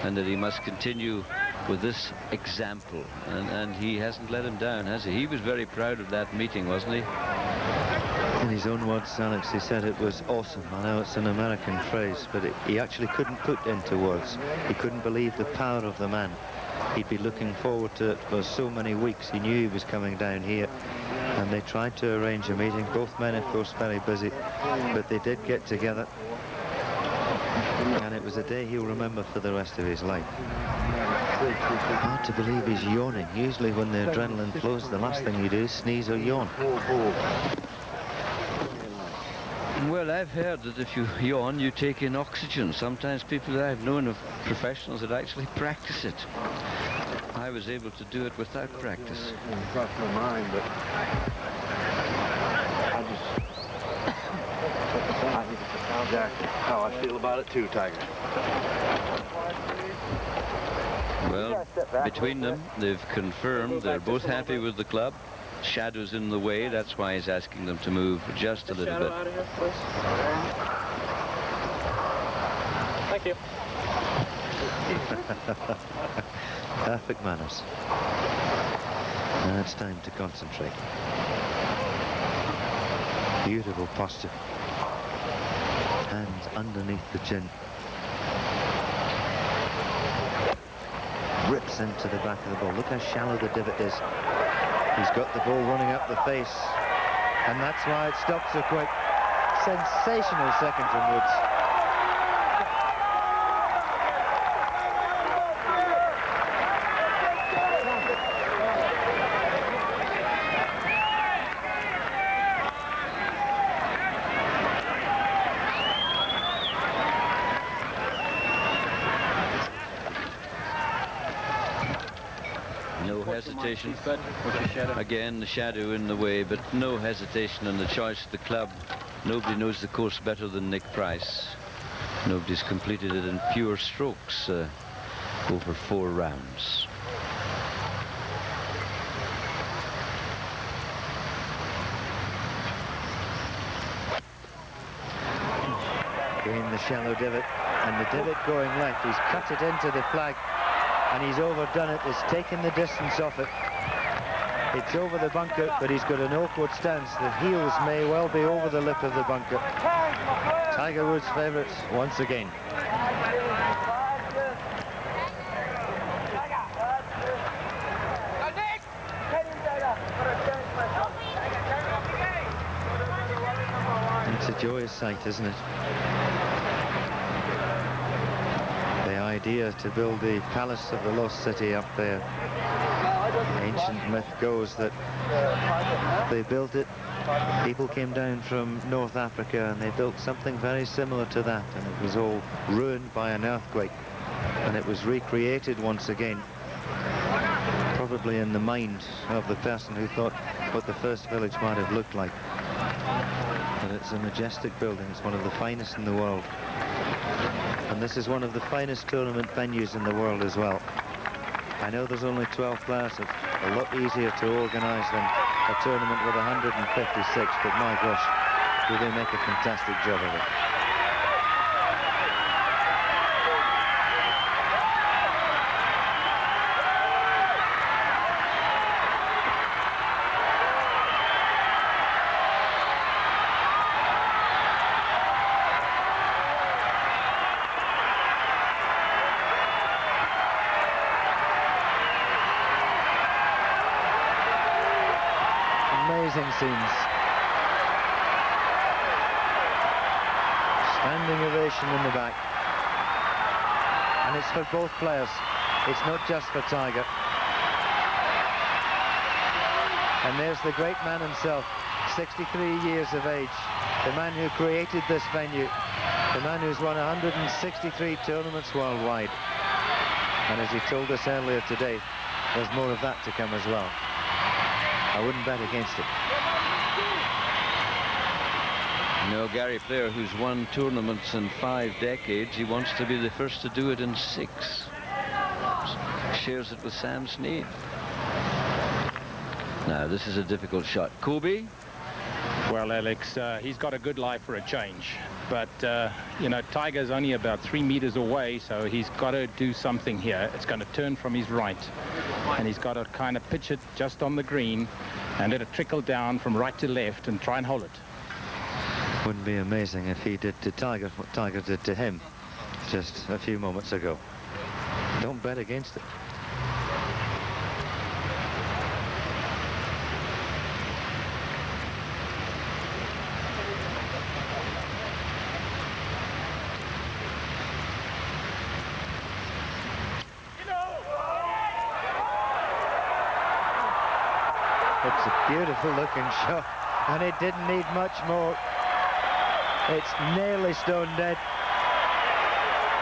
and that he must continue with this example. And he hasn't let him down, has he? He was very proud of that meeting, wasn't he? In his own words, Alex, he said it was awesome. I know it's an American phrase, but he actually couldn't put into words. He couldn't believe the power of the man. He'd be looking forward to it for so many weeks. He knew he was coming down here, and they tried to arrange a meeting. Both men, of course, very busy, but they did get together, and it was a day he'll remember for the rest of his life. Hard to believe he's yawning. Usually when the adrenaline flows, the last thing you do is sneeze or yawn. Well, I've heard that if you yawn, you take in oxygen. Sometimes people that I've known of professionals that actually practice it. I was able to do it without practice. Crossed my mind, but exactly how I feel about it too, Tiger. Well, between them, they've confirmed they're both happy with the club. Shadow's in the way, that's why he's asking them to move just a little bit. Thank you. Perfect manners. Now it's time to concentrate. Beautiful posture. Hands underneath the chin. Rips into the back of the ball. Look how shallow the divot is. He's got the ball running up the face, and that's why it stopped so quick. Sensational second from Woods. Hesitation. Again, the shadow in the way, but no hesitation in the choice of the club. Nobody knows the course better than Nick Price. Nobody's completed it in fewer strokes over 4 rounds. In the shallow divot, and the divot going left. He's cut it into the flag, and he's overdone it. He's taken the distance off it. It's over the bunker, but he's got an awkward stance. The heels may well be over the lip of the bunker. Tiger Woods favourites once again. It's a joyous sight, isn't it? The idea to build the Palace of the Lost City up there. Ancient myth goes that they built it, people came down from North Africa and they built something very similar to that, and it was all ruined by an earthquake, and it was recreated once again, probably in the mind of the person who thought what the first village might have looked like. But it's a majestic building. It's one of the finest in the world, and this is one of the finest tournament venues in the world as well. I know there's only 12 players. It's a lot easier to organise than a tournament with 156, but my gosh, do they make a fantastic job of it. Amazing scenes. Standing ovation in the back. And it's for both players. It's not just for Tiger. And there's the great man himself, 63 years of age, the man who created this venue, the man who's won 163 tournaments worldwide. And as he told us earlier today, there's more of that to come as well. I wouldn't bet against it. You know, Gary Player, who's won tournaments in 5 decades, he wants to be the first to do it in 6. Shares it with Sam Snead. Now, this is a difficult shot. Kobe? Well, Alex, he's got a good lie for a change. But, you know, Tiger's only about 3 meters away, so he's got to do something here. It's going to turn from his right, and he's got to kind of pitch it just on the green and let it trickle down from right to left and try and hold it. Wouldn't be amazing if he did to Tiger what Tiger did to him just a few moments ago. Don't bet against it. It's a beautiful looking shot, and it didn't need much more. It's nearly stone dead.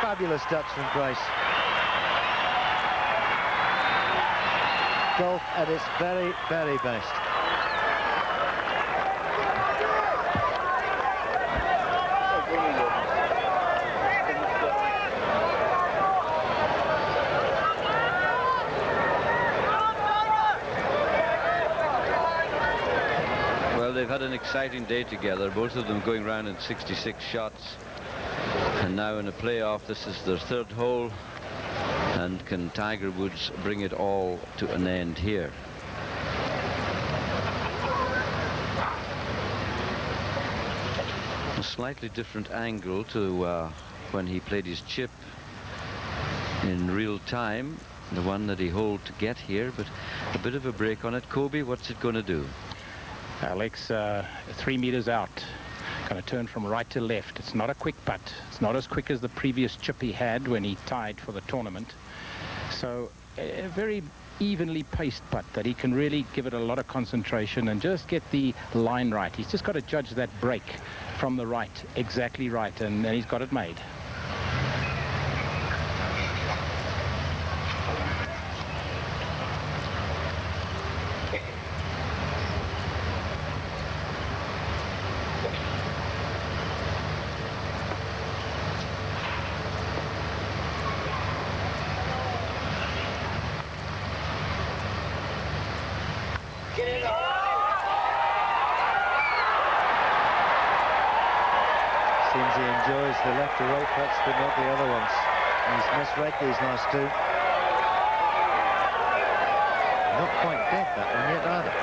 Fabulous touch from Price. Golf at its very, very best. They've had an exciting day together, both of them going round in 66 shots, and now in a playoff this is their 3rd hole, and can Tiger Woods bring it all to an end here? A slightly different angle to when he played his chip in real time, the one that he holed to get here, but a bit of a break on it. Kobe, what's it going to do? Alex, 3 meters out, going to turn from right to left. It's not a quick putt. It's not as quick as the previous chip he had when he tied for the tournament. So a very evenly paced putt that he can really give it a lot of concentration and just get the line right. He's just got to judge that break from the right, exactly right, and he's got it made. Seems he enjoys the left to right cuts, but not the other ones. He's misread these last two. Not quite dead, that one yet either.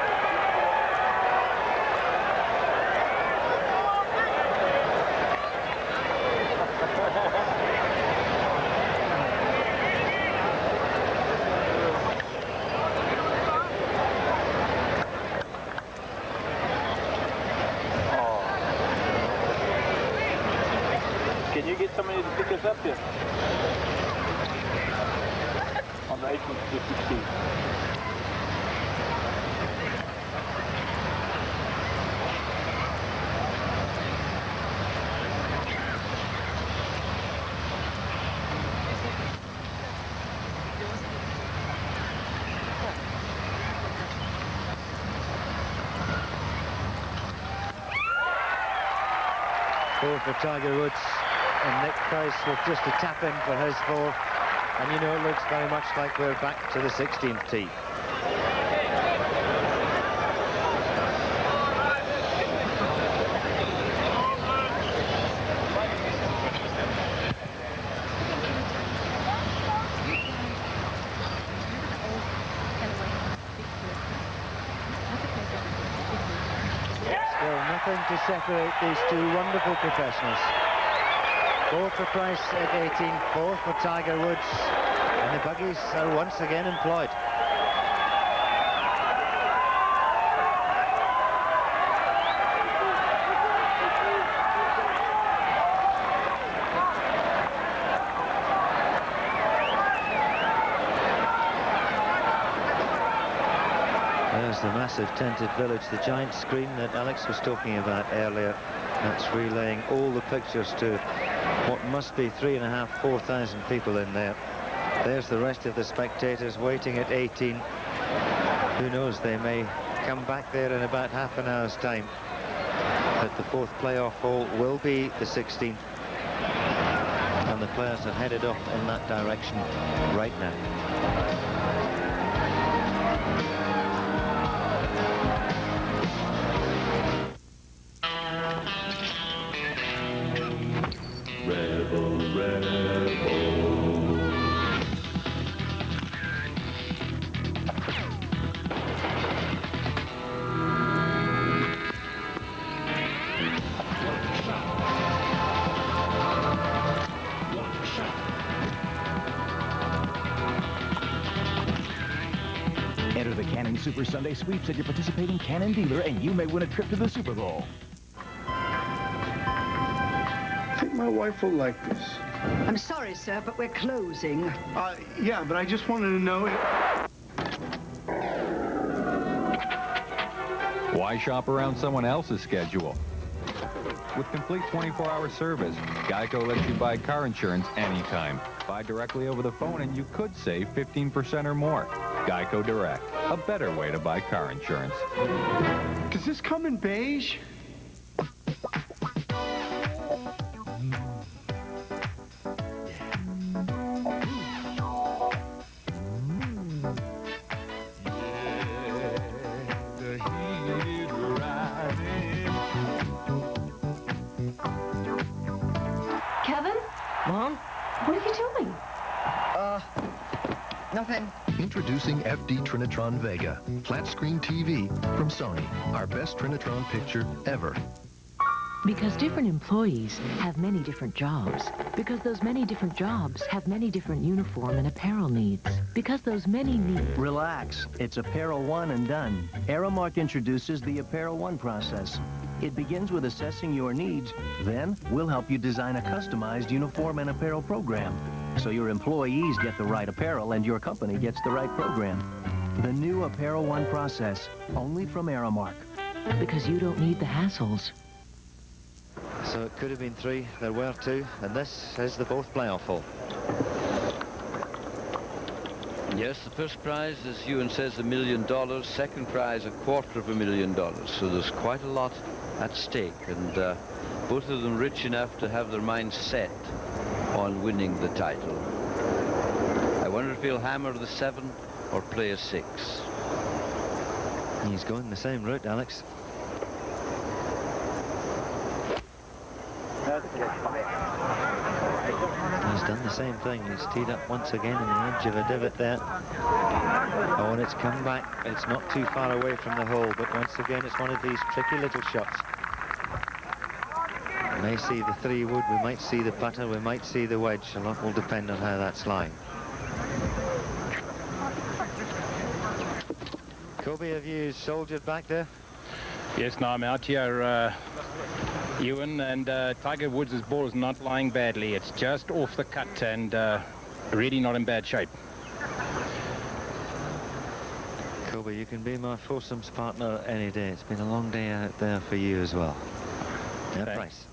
Can you get somebody to pick us up here? On the 18th to 16th. Four for Tiger Woods, and Nick Price with just a tap in for his four. And you know, it looks very much like we're back to the 16th tee. Still nothing to separate these two wonderful professionals. Four for Price at 18, four for Tiger Woods, and the buggies are once again employed. There's the massive tented village, the giant screen that Alex was talking about earlier. That's relaying all the pictures to what must be 3,500 to 4,000 people in there. There's the rest of the spectators waiting at 18. Who knows, they may come back there in about half an hour's time. But the fourth playoff hole will be the 16th. And the players are headed off in that direction right now. Enter the Cannon Super Sunday Sweeps at your participating Cannon dealer, and you may win a trip to the Super Bowl. I think my wife will like this. I'm sorry, sir, but we're closing. Yeah, but I just wanted to know... Why shop around someone else's schedule? With complete 24-hour service, Geico lets you buy car insurance anytime. Buy directly over the phone and you could save 15% or more. Geico Direct, a better way to buy car insurance. Does this come in beige? Kevin? Mom? What are you doing? Nothing. Introducing FD Trinitron Vega, flat screen TV from Sony. Our best Trinitron picture ever. Because different employees have many different jobs. Because those many different jobs have many different uniform and apparel needs. Because those many needs... Relax. It's Apparel One and done. Aramark introduces the Apparel One process. It begins with assessing your needs. Then, we'll help you design a customized uniform and apparel program. So your employees get the right apparel and your company gets the right program. The new Apparel One process, only from Aramark. Because you don't need the hassles. So it could have been three, there were two, and this is the fourth playoff hole. Yes, the first prize, as Ewan says, $1 million. Second prize, $250,000. So there's quite a lot at stake, and both of them rich enough to have their minds set on winning the title. I wonder if he'll hammer the 7 or play a 6. He's going the same route, Alex. He's done the same thing. He's teed up once again on the edge of a divot there. Oh, and it's come back. It's not too far away from the hole, but once again, it's one of these tricky little shots. We may see the 3-wood, we might see the putter, we might see the wedge. A lot will depend on how that's lying. Kobe, have you soldiered back there? Yes, no, I'm out here, Ewan, and Tiger Woods' ball is not lying badly. It's just off the cut and really not in bad shape. Kobe, you can be my foursomes partner any day. It's been a long day out there for you as well. Yeah, Price.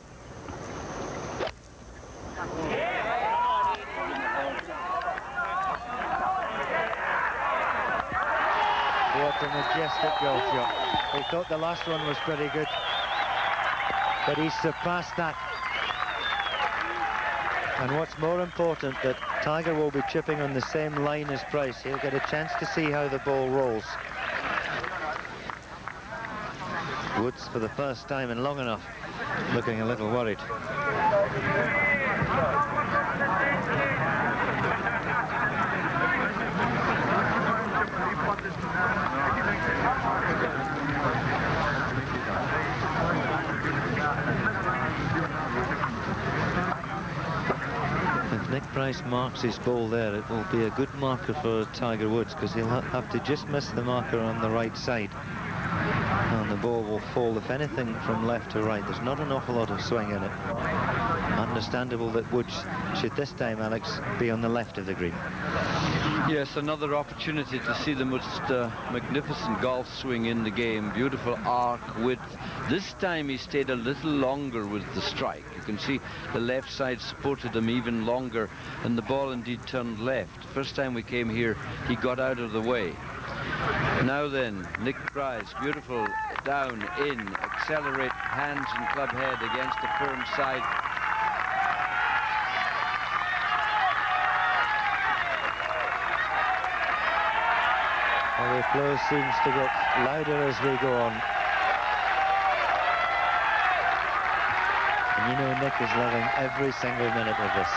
What a majestic golf shot. We thought the last one was pretty good, but he's surpassed that. And what's more important, that Tiger will be chipping on the same line as Price. He'll get a chance to see how the ball rolls. Woods, for the first time in long enough, looking a little worried. If Nick Price marks his ball there, it will be a good marker for Tiger Woods, because he'll have to just miss the marker on the right side. And the ball will fall, if anything, from left to right. There's not an awful lot of swing in it. Understandable that Woods should this time, Alex, be on the left of the green. Yes, another opportunity to see the most magnificent golf swing in the game. Beautiful arc width. This time he stayed a little longer with the strike. You can see the left side supported him even longer, and the ball indeed turned left. First time we came here, he got out of the way. Now then, Nick Price, beautiful down, in, accelerate, hands and club head against the firm side. The applause seems to get louder as we go on. And you know Nick is loving every single minute of this.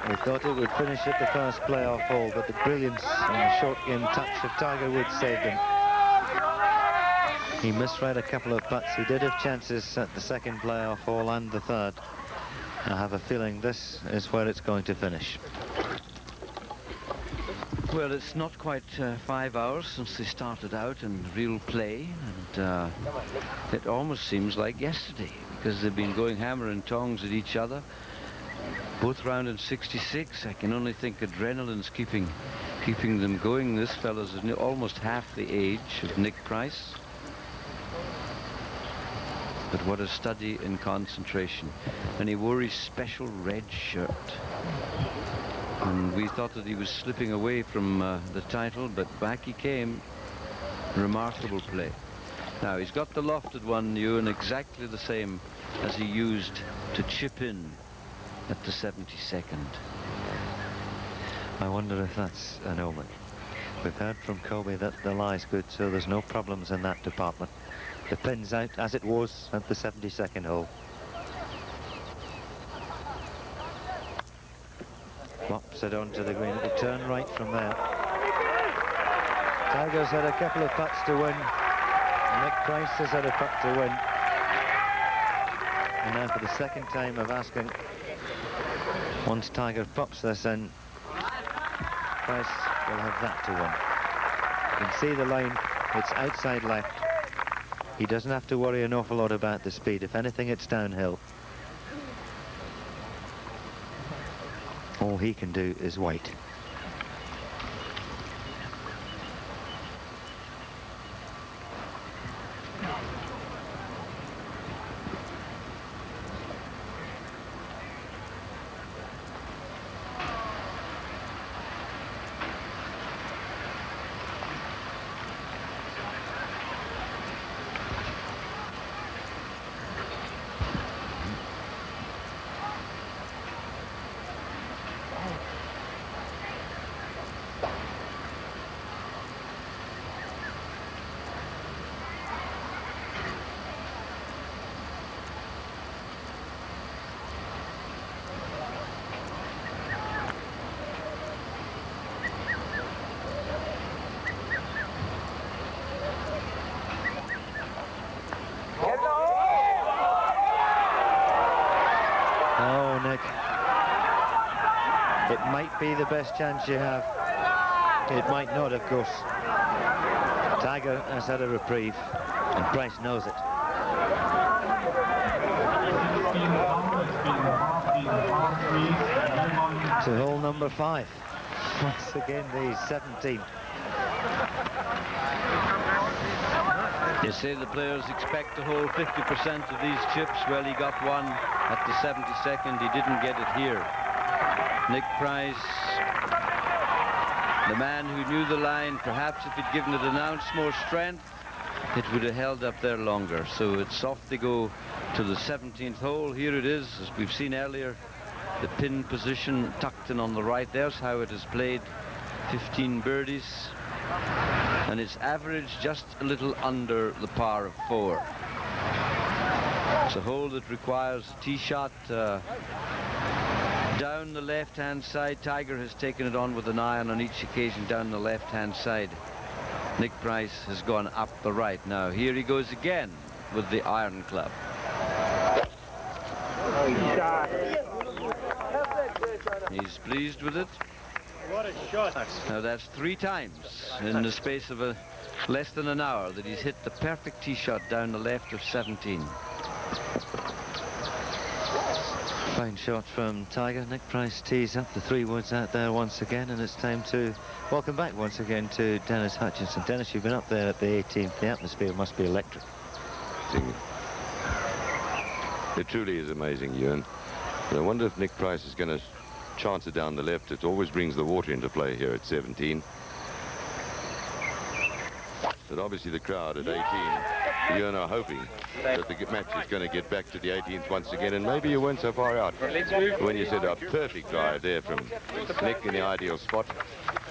We thought it would finish at the first playoff hole, but the brilliance and the short game touch of Tiger Woods saved him. He misread a couple of putts. He did have chances at the second playoff hole and the third. I have a feeling this is where it's going to finish. Well, it's not quite 5 hours since they started out in real play, and it almost seems like yesterday, because they've been going hammer and tongs at each other. Both round in 66. I can only think adrenaline's keeping them going. This fellow's almost half the age of Nick Price. But what a study in concentration. And he wore his special red shirt. And we thought that he was slipping away from the title, but back he came. Remarkable play. Now, he's got the lofted one, Ewan, exactly the same as he used to chip in at the 72nd. I wonder if that's an omen. We've heard from Kobe that the lie's good, so there's no problems in that department. The pin's out as it was at the 72nd hole. Flops it onto the green. It'll turn right from there. Tiger's had a couple of putts to win. Nick Price has had a putt to win. And now for the second time of asking, once Tiger pops this in, Price will have that to win. You can see the line. It's outside left. He doesn't have to worry an awful lot about the speed. If anything, it's downhill. All he can do is wait. Nick. It might be the best chance you have. It might not, of course. Tiger has had a reprieve, and Price knows it. To hole number 5. Once again, the 17th. You say the players expect to hold 50% of these chips. Well, he got one at the 72nd. He didn't get it here. Nick Price, the man who knew the line, perhaps if he'd given it an ounce more strength, it would have held up there longer. So it's off they go to the 17th hole. Here it is, as we've seen earlier. The pin position tucked in on the right. There's how it is played. 15 birdies. And it's averaged just a little under the par of 4. It's a hole that requires a tee shot down the left-hand side. Tiger has taken it on with an iron on each occasion down the left-hand side. Nick Price has gone up the right. Now here he goes again with the iron club. He's pleased with it. What a shot. Now that's 3 times in the space of less than an hour that he's hit the perfect tee shot down the left of 17. Fine shot from Tiger. Nick Price tees up the 3 woods out there once again, and it's time to welcome back once again to Dennis Hutchinson. Dennis, you've been up there at the 18th. The atmosphere must be electric. It truly is amazing, Ewan. And I wonder if Nick Price is going to chance it down the left. It always brings the water into play here at 17. But obviously the crowd at 18, Ewan, are hoping that the match is going to get back to the 18th once again, and maybe you weren't so far out when you said a perfect drive there from Nick in the ideal spot.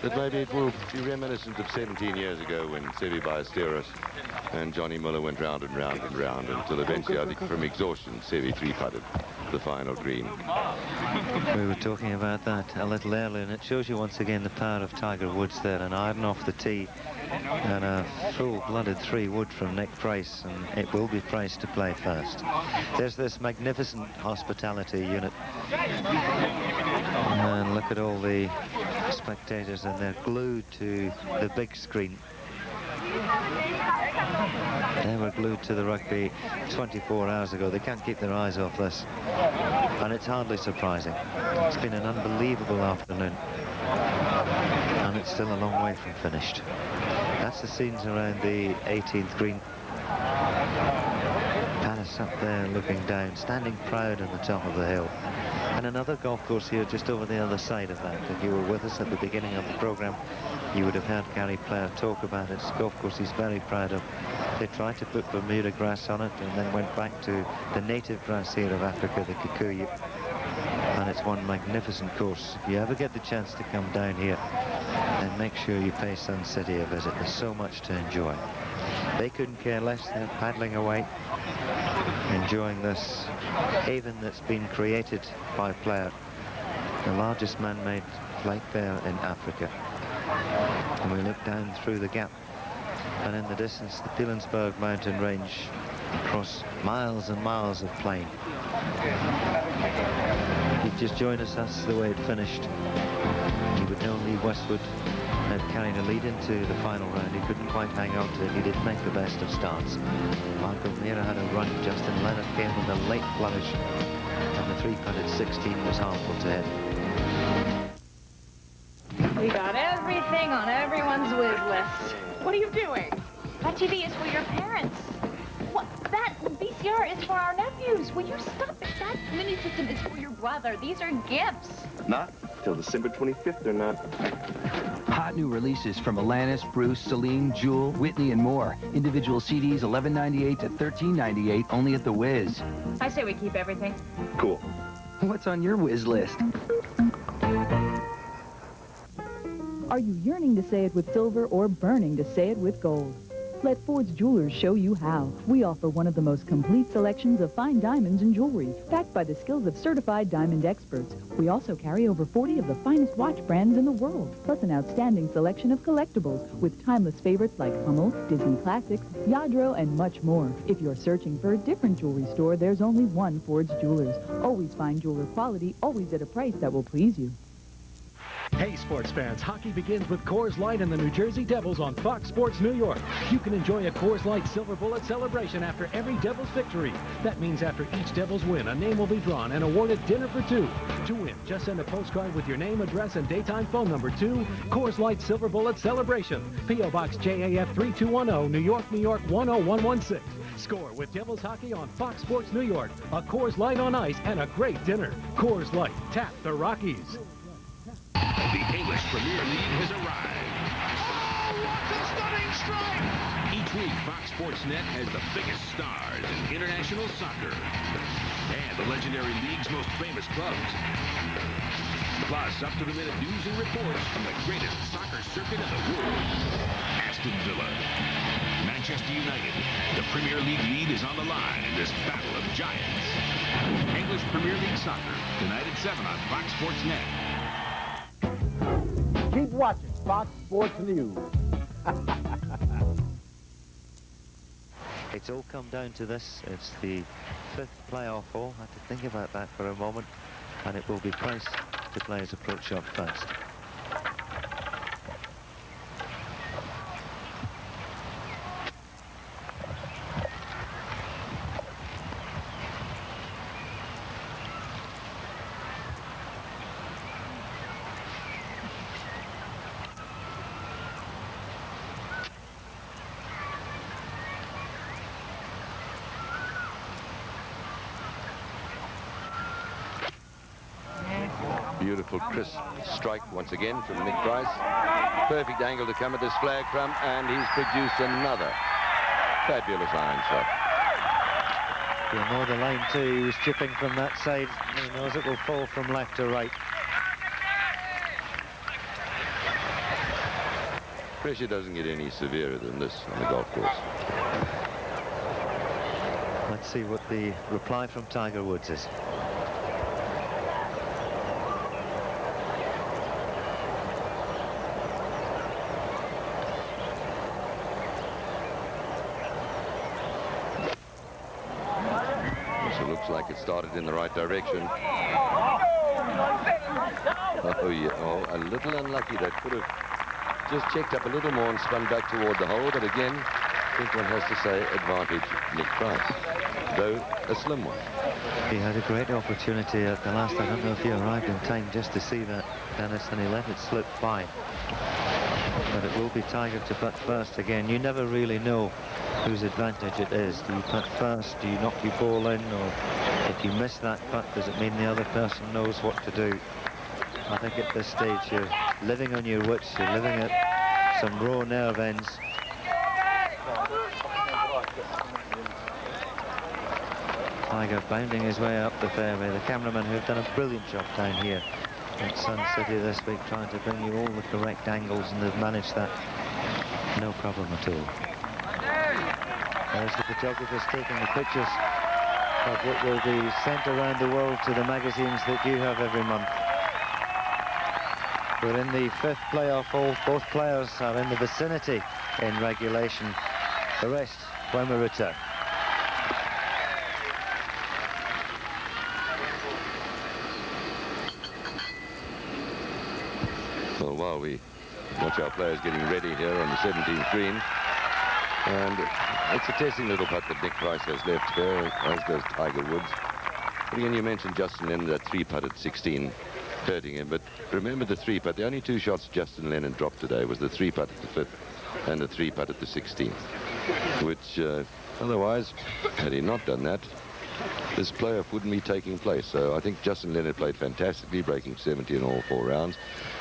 But maybe it will be reminiscent of 17 years ago when Seve Ballesteros and Johnny Muller went round and round and round until eventually, I think from exhaustion, Seve 3-putted the final green. We were talking about that a little earlier, and it shows you once again the power of Tiger Woods there. An iron off the tee and a full-blooded 3-wood from Nick Price, and it will be Price to play first. There's this magnificent hospitality unit, and look at all the spectators, and they're glued to the big screen. They were glued to the rugby 24 hours ago. They can't keep their eyes off this, and it's hardly surprising. It's been an unbelievable afternoon, and it's still a long way from finished. That's the scenes around the 18th green. Paris up there looking down, standing proud on the top of the hill. And another golf course here just over the other side of that. If you were with us at the beginning of the program, you would have heard Gary Player talk about it. It's a golf course he's very proud of. They tried to put Bermuda grass on it and then went back to the native grass here of Africa, the Kikuyu. And it's one magnificent course. If you ever get the chance to come down here, then make sure you pay Sun City a visit. There's so much to enjoy. They couldn't care less. They're paddling away, enjoying this haven that's been created by Player, the largest man-made lake there in Africa. And we look down through the gap, and in the distance the Pilanesberg mountain range across miles and miles of plain. If you'd just joined us, that's the way it finished. You would know Lee Westwood had carried a lead into the final round. He couldn't quite hang on to it. He didn't make the best of starts. Marco Mera had a run. Justin Leonard came with a late flourish, and the 3-putted 16 was harmful to him. We got everything on everyone's wish list. What are you doing? That TV is for your parents. What? That VCR is for our nephews. Will you stop it? That mini system is for your brother. These are gifts. Not till December 25th, they're not. Hot new releases from Alanis, Bruce, Celine, Jewel, Whitney, and more. Individual CDs, $11.98 to $13.98, only at The Wiz. I say we keep everything. Cool. What's on your Wiz list? Are you yearning to say it with silver or burning to say it with gold? Let Ford's Jewelers show you how. We offer one of the most complete selections of fine diamonds and jewelry, backed by the skills of certified diamond experts. We also carry over 40 of the finest watch brands in the world, plus an outstanding selection of collectibles with timeless favorites like Hummel, Disney Classics, Yadro, and much more. If you're searching for a different jewelry store, there's only one Ford's Jewelers. Always find jeweler quality, always at a price that will please you. Hey, sports fans, hockey begins with Coors Light and the New Jersey Devils on Fox Sports New York. You can enjoy a Coors Light Silver Bullet celebration after every Devils victory. That means after each Devils win, a name will be drawn and awarded dinner for two. To win, just send a postcard with your name, address, and daytime phone number to Coors Light Silver Bullet Celebration, P.O. Box JAF 3210, New York, New York 10116. Score with Devils hockey on Fox Sports New York, a Coors Light on ice, and a great dinner. Coors Light, tap the Rockies. The English Premier League has arrived. Oh, what a stunning strike! Each week, Fox Sports Net has the biggest stars in international soccer and the legendary league's most famous clubs. Plus, up-to-the-minute news and reports from the greatest soccer circuit in the world. Aston Villa, Manchester United. The Premier League lead is on the line in this battle of giants. English Premier League soccer, tonight at 7 on Fox Sports Net. Keep watching Fox Sports News. It's all come down to this. It's the 5th playoff hole. I had to think about that for a moment. And it will be Price to play his approach shot first. Beautiful crisp strike once again from Nick Price. Perfect angle to come at this flag from, and he's produced another fabulous iron shot. You know the line too, he was chipping from that side. He knows it will fall from left to right. Pressure doesn't get any severer than this on the golf course. Let's see what the reply from Tiger Woods is. Like it started in the right direction. Oh, yeah. Oh, a little unlucky. That could have just checked up a little more and spun back toward the hole. But again, I think one has to say advantage Nick Price, though a slim one. He had a great opportunity at the last. I don't know if he arrived in time just to see that, Dennis, and he let it slip by. But it will be Tiger to putt first again. You never really know whose advantage it is. Do you putt first? Do you knock your ball in? Or if you miss that putt, does it mean the other person knows what to do? I think at this stage you're living on your wits. You're living at some raw nerve ends. Tiger bounding his way up the fairway. The cameramen who have done a brilliant job down here at Sun City this week, trying to bring you all the correct angles, and they've managed that no problem at all. There's the photographers taking the pictures of what will be sent around the world to the magazines that you have every month. We're in the 5th playoff hole. Both players are in the vicinity in regulation. The rest when we return. Well, while we watch our players getting ready here on the 17th green, and it's a testing little putt that Nick Price has left here, as does Tiger Woods. But again, you mentioned Justin Leonard, that 3-putt at 16, hurting him. But remember the 3-putt. The only 2 shots Justin Leonard dropped today was the 3-putt at the 5th and the 3-putt at the 16th, which otherwise, had he not done that, this playoff wouldn't be taking place. So I think Justin Leonard played fantastically, breaking 70 in all 4 rounds.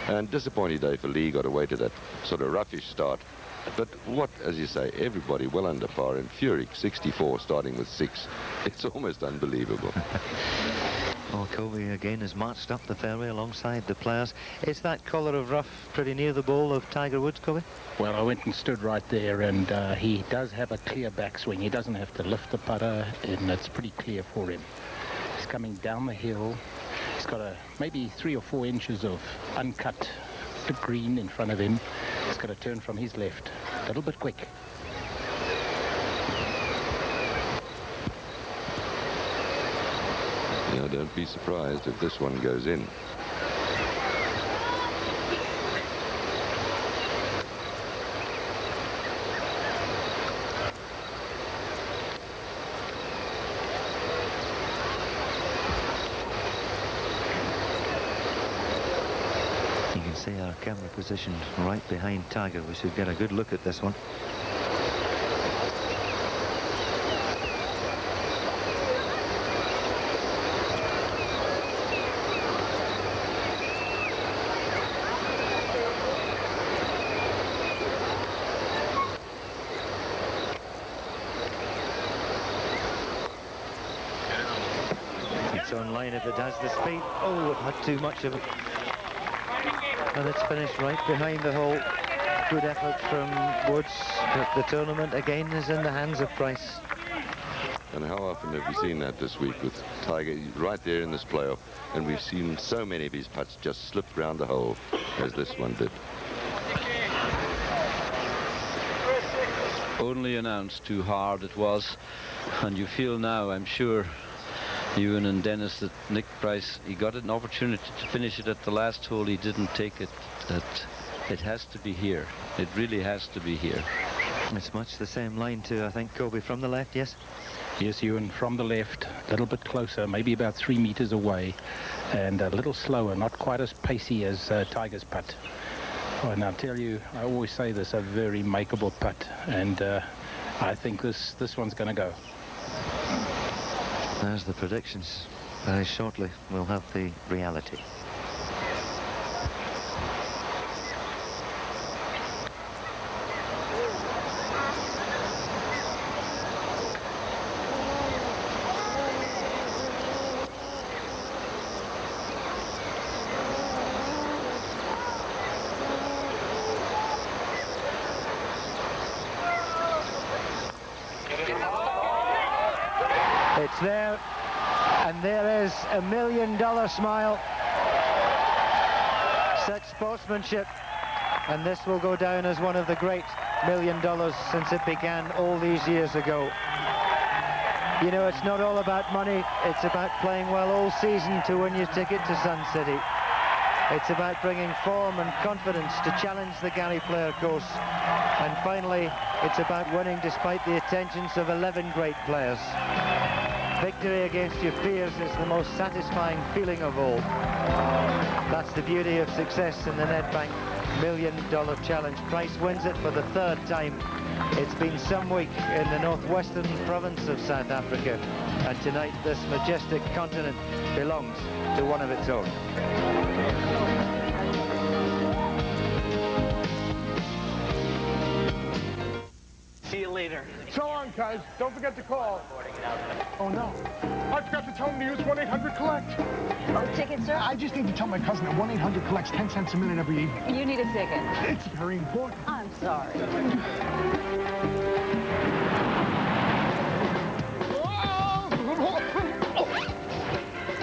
And disappointing day for Lee, got away to that sort of roughish start. But what, as you say, everybody well under par, and Furyk 64 starting with 6. It's almost unbelievable. Well, Kobe again has marched up the fairway alongside the players. Is that collar of rough pretty near the ball of Tiger Woods, Kobe? Well, I went and stood right there, and he does have a clear backswing. He doesn't have to lift the putter, and it's pretty clear for him. He's coming down the hill. He's got maybe 3 or 4 inches of uncut green in front of him. He's got to turn from his left. A little bit quick. Yeah, don't be surprised if this one goes in. You can see our camera positioned right behind Tiger. We should get a good look at this one. It's online if it has the speed. Oh, it had too much of it. And it's finished right behind the hole. Good effort from Woods, but the tournament again is in the hands of Price. And how often have you seen that this week with Tiger right there in this playoff? And we've seen so many of his putts just slip round the hole as this one did. Only announced too hard it was, and you feel now, I'm sure, Ewan and Dennis, that Nick Price, he got an opportunity to finish it at the last hole. He didn't take it. That it has to be here. It really has to be here. It's much the same line too, I think, Kobe, from the left, yes? Yes, Ewan, from the left, a little bit closer, maybe about 3 meters away, and a little slower, not quite as pacey as Tiger's putt. Oh, and I'll tell you, I always say this, a very makeable putt, and I think this one's going to go. There's the predictions. Very shortly, we'll have the reality. It's there, and there is $1 million smile. Such sportsmanship, and this will go down as one of the great $1 million since it began all these years ago. You know, it's not all about money, it's about playing well all season to win your ticket to Sun City. It's about bringing form and confidence to challenge the Gary Player course. And finally, it's about winning despite the attentions of 11 great players. Victory against your fears is the most satisfying feeling of all. That's the beauty of success in the Nedbank $1 Million Challenge. Price wins it for the 3rd time. It's been some week in the northwestern province of South Africa, and tonight this majestic continent belongs to one of its own. See you later. So long, guys. Don't forget to call. Oh, no. I forgot to tell him to use 1-800-COLLECT. Oh, ticket, sir? I just need to tell my cousin that 1-800-COLLECT's 10 cents a minute every evening. You need a ticket. It's very important. I'm sorry.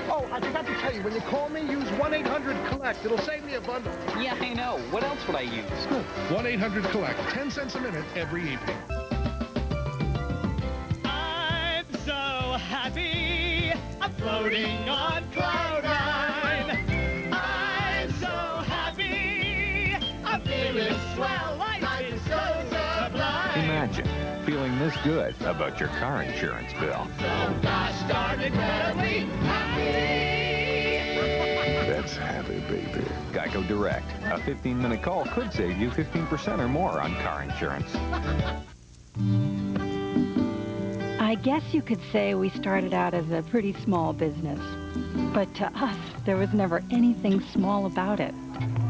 Oh, I forgot to tell you, when you call me, use 1-800-COLLECT. It'll save me a bundle. Yeah, I know. What else would I use? 1-800-COLLECT. 10 cents a minute every evening. I'm so happy. I'm floating on cloud nine. I'm so happy. I'm feeling swell. Life is so sublime. Imagine feeling this good about your car insurance bill. So gosh darn incredibly happy. That's happy, baby. Geico Direct. A 15-minute call could save you 15% or more on car insurance. I guess you could say we started out as a pretty small business. But to us, there was never anything small about it.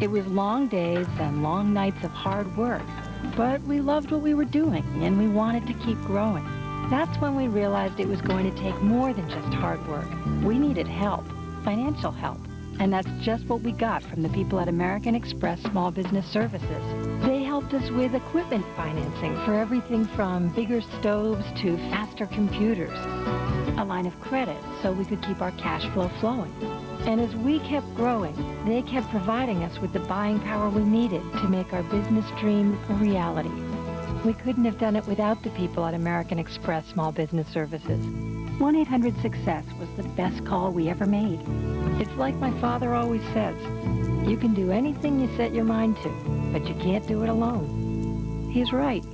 It was long days and long nights of hard work. But we loved what we were doing, and we wanted to keep growing. That's when we realized it was going to take more than just hard work. We needed help. financial help. And that's just what we got from the people at American Express Small Business Services. They helped us with equipment financing for everything from bigger stoves to faster computers, a line of credit so we could keep our cash flow flowing. And as we kept growing, they kept providing us with the buying power we needed to make our business dream a reality. We couldn't have done it without the people at American Express Small Business Services. 1-800-SUCCESS was the best call we ever made. It's like my father always says, you can do anything you set your mind to, but you can't do it alone. He's right.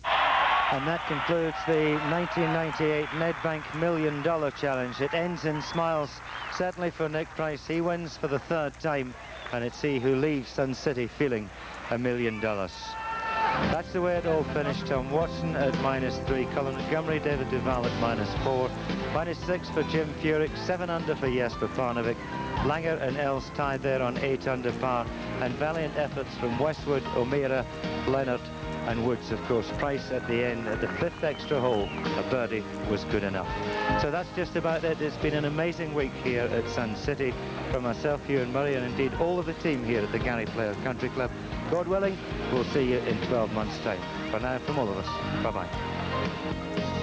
And that concludes the 1998 Nedbank $1 Million Challenge. It ends in smiles, certainly for Nick Price. He wins for the third time, and it's he who leaves Sun City feeling $1 million. That's the way it all finished. Tom Watson at -3, Colin Montgomery, David Duval at -4, -6 for Jim Furyk, 7 under for Jesper Parnevik. Langer and Els tied there on 8 under par, and valiant efforts from Westwood, O'Meara, Leonard and Woods. Of course, Price at the end, at the 5th extra hole, a birdie was good enough. So that's just about it. It's been an amazing week here at Sun City. From myself, Ewan Murray, and indeed all of the team here at the Gary Player Country Club. God willing, we'll see you in 12 months' time. For now, from all of us, bye-bye.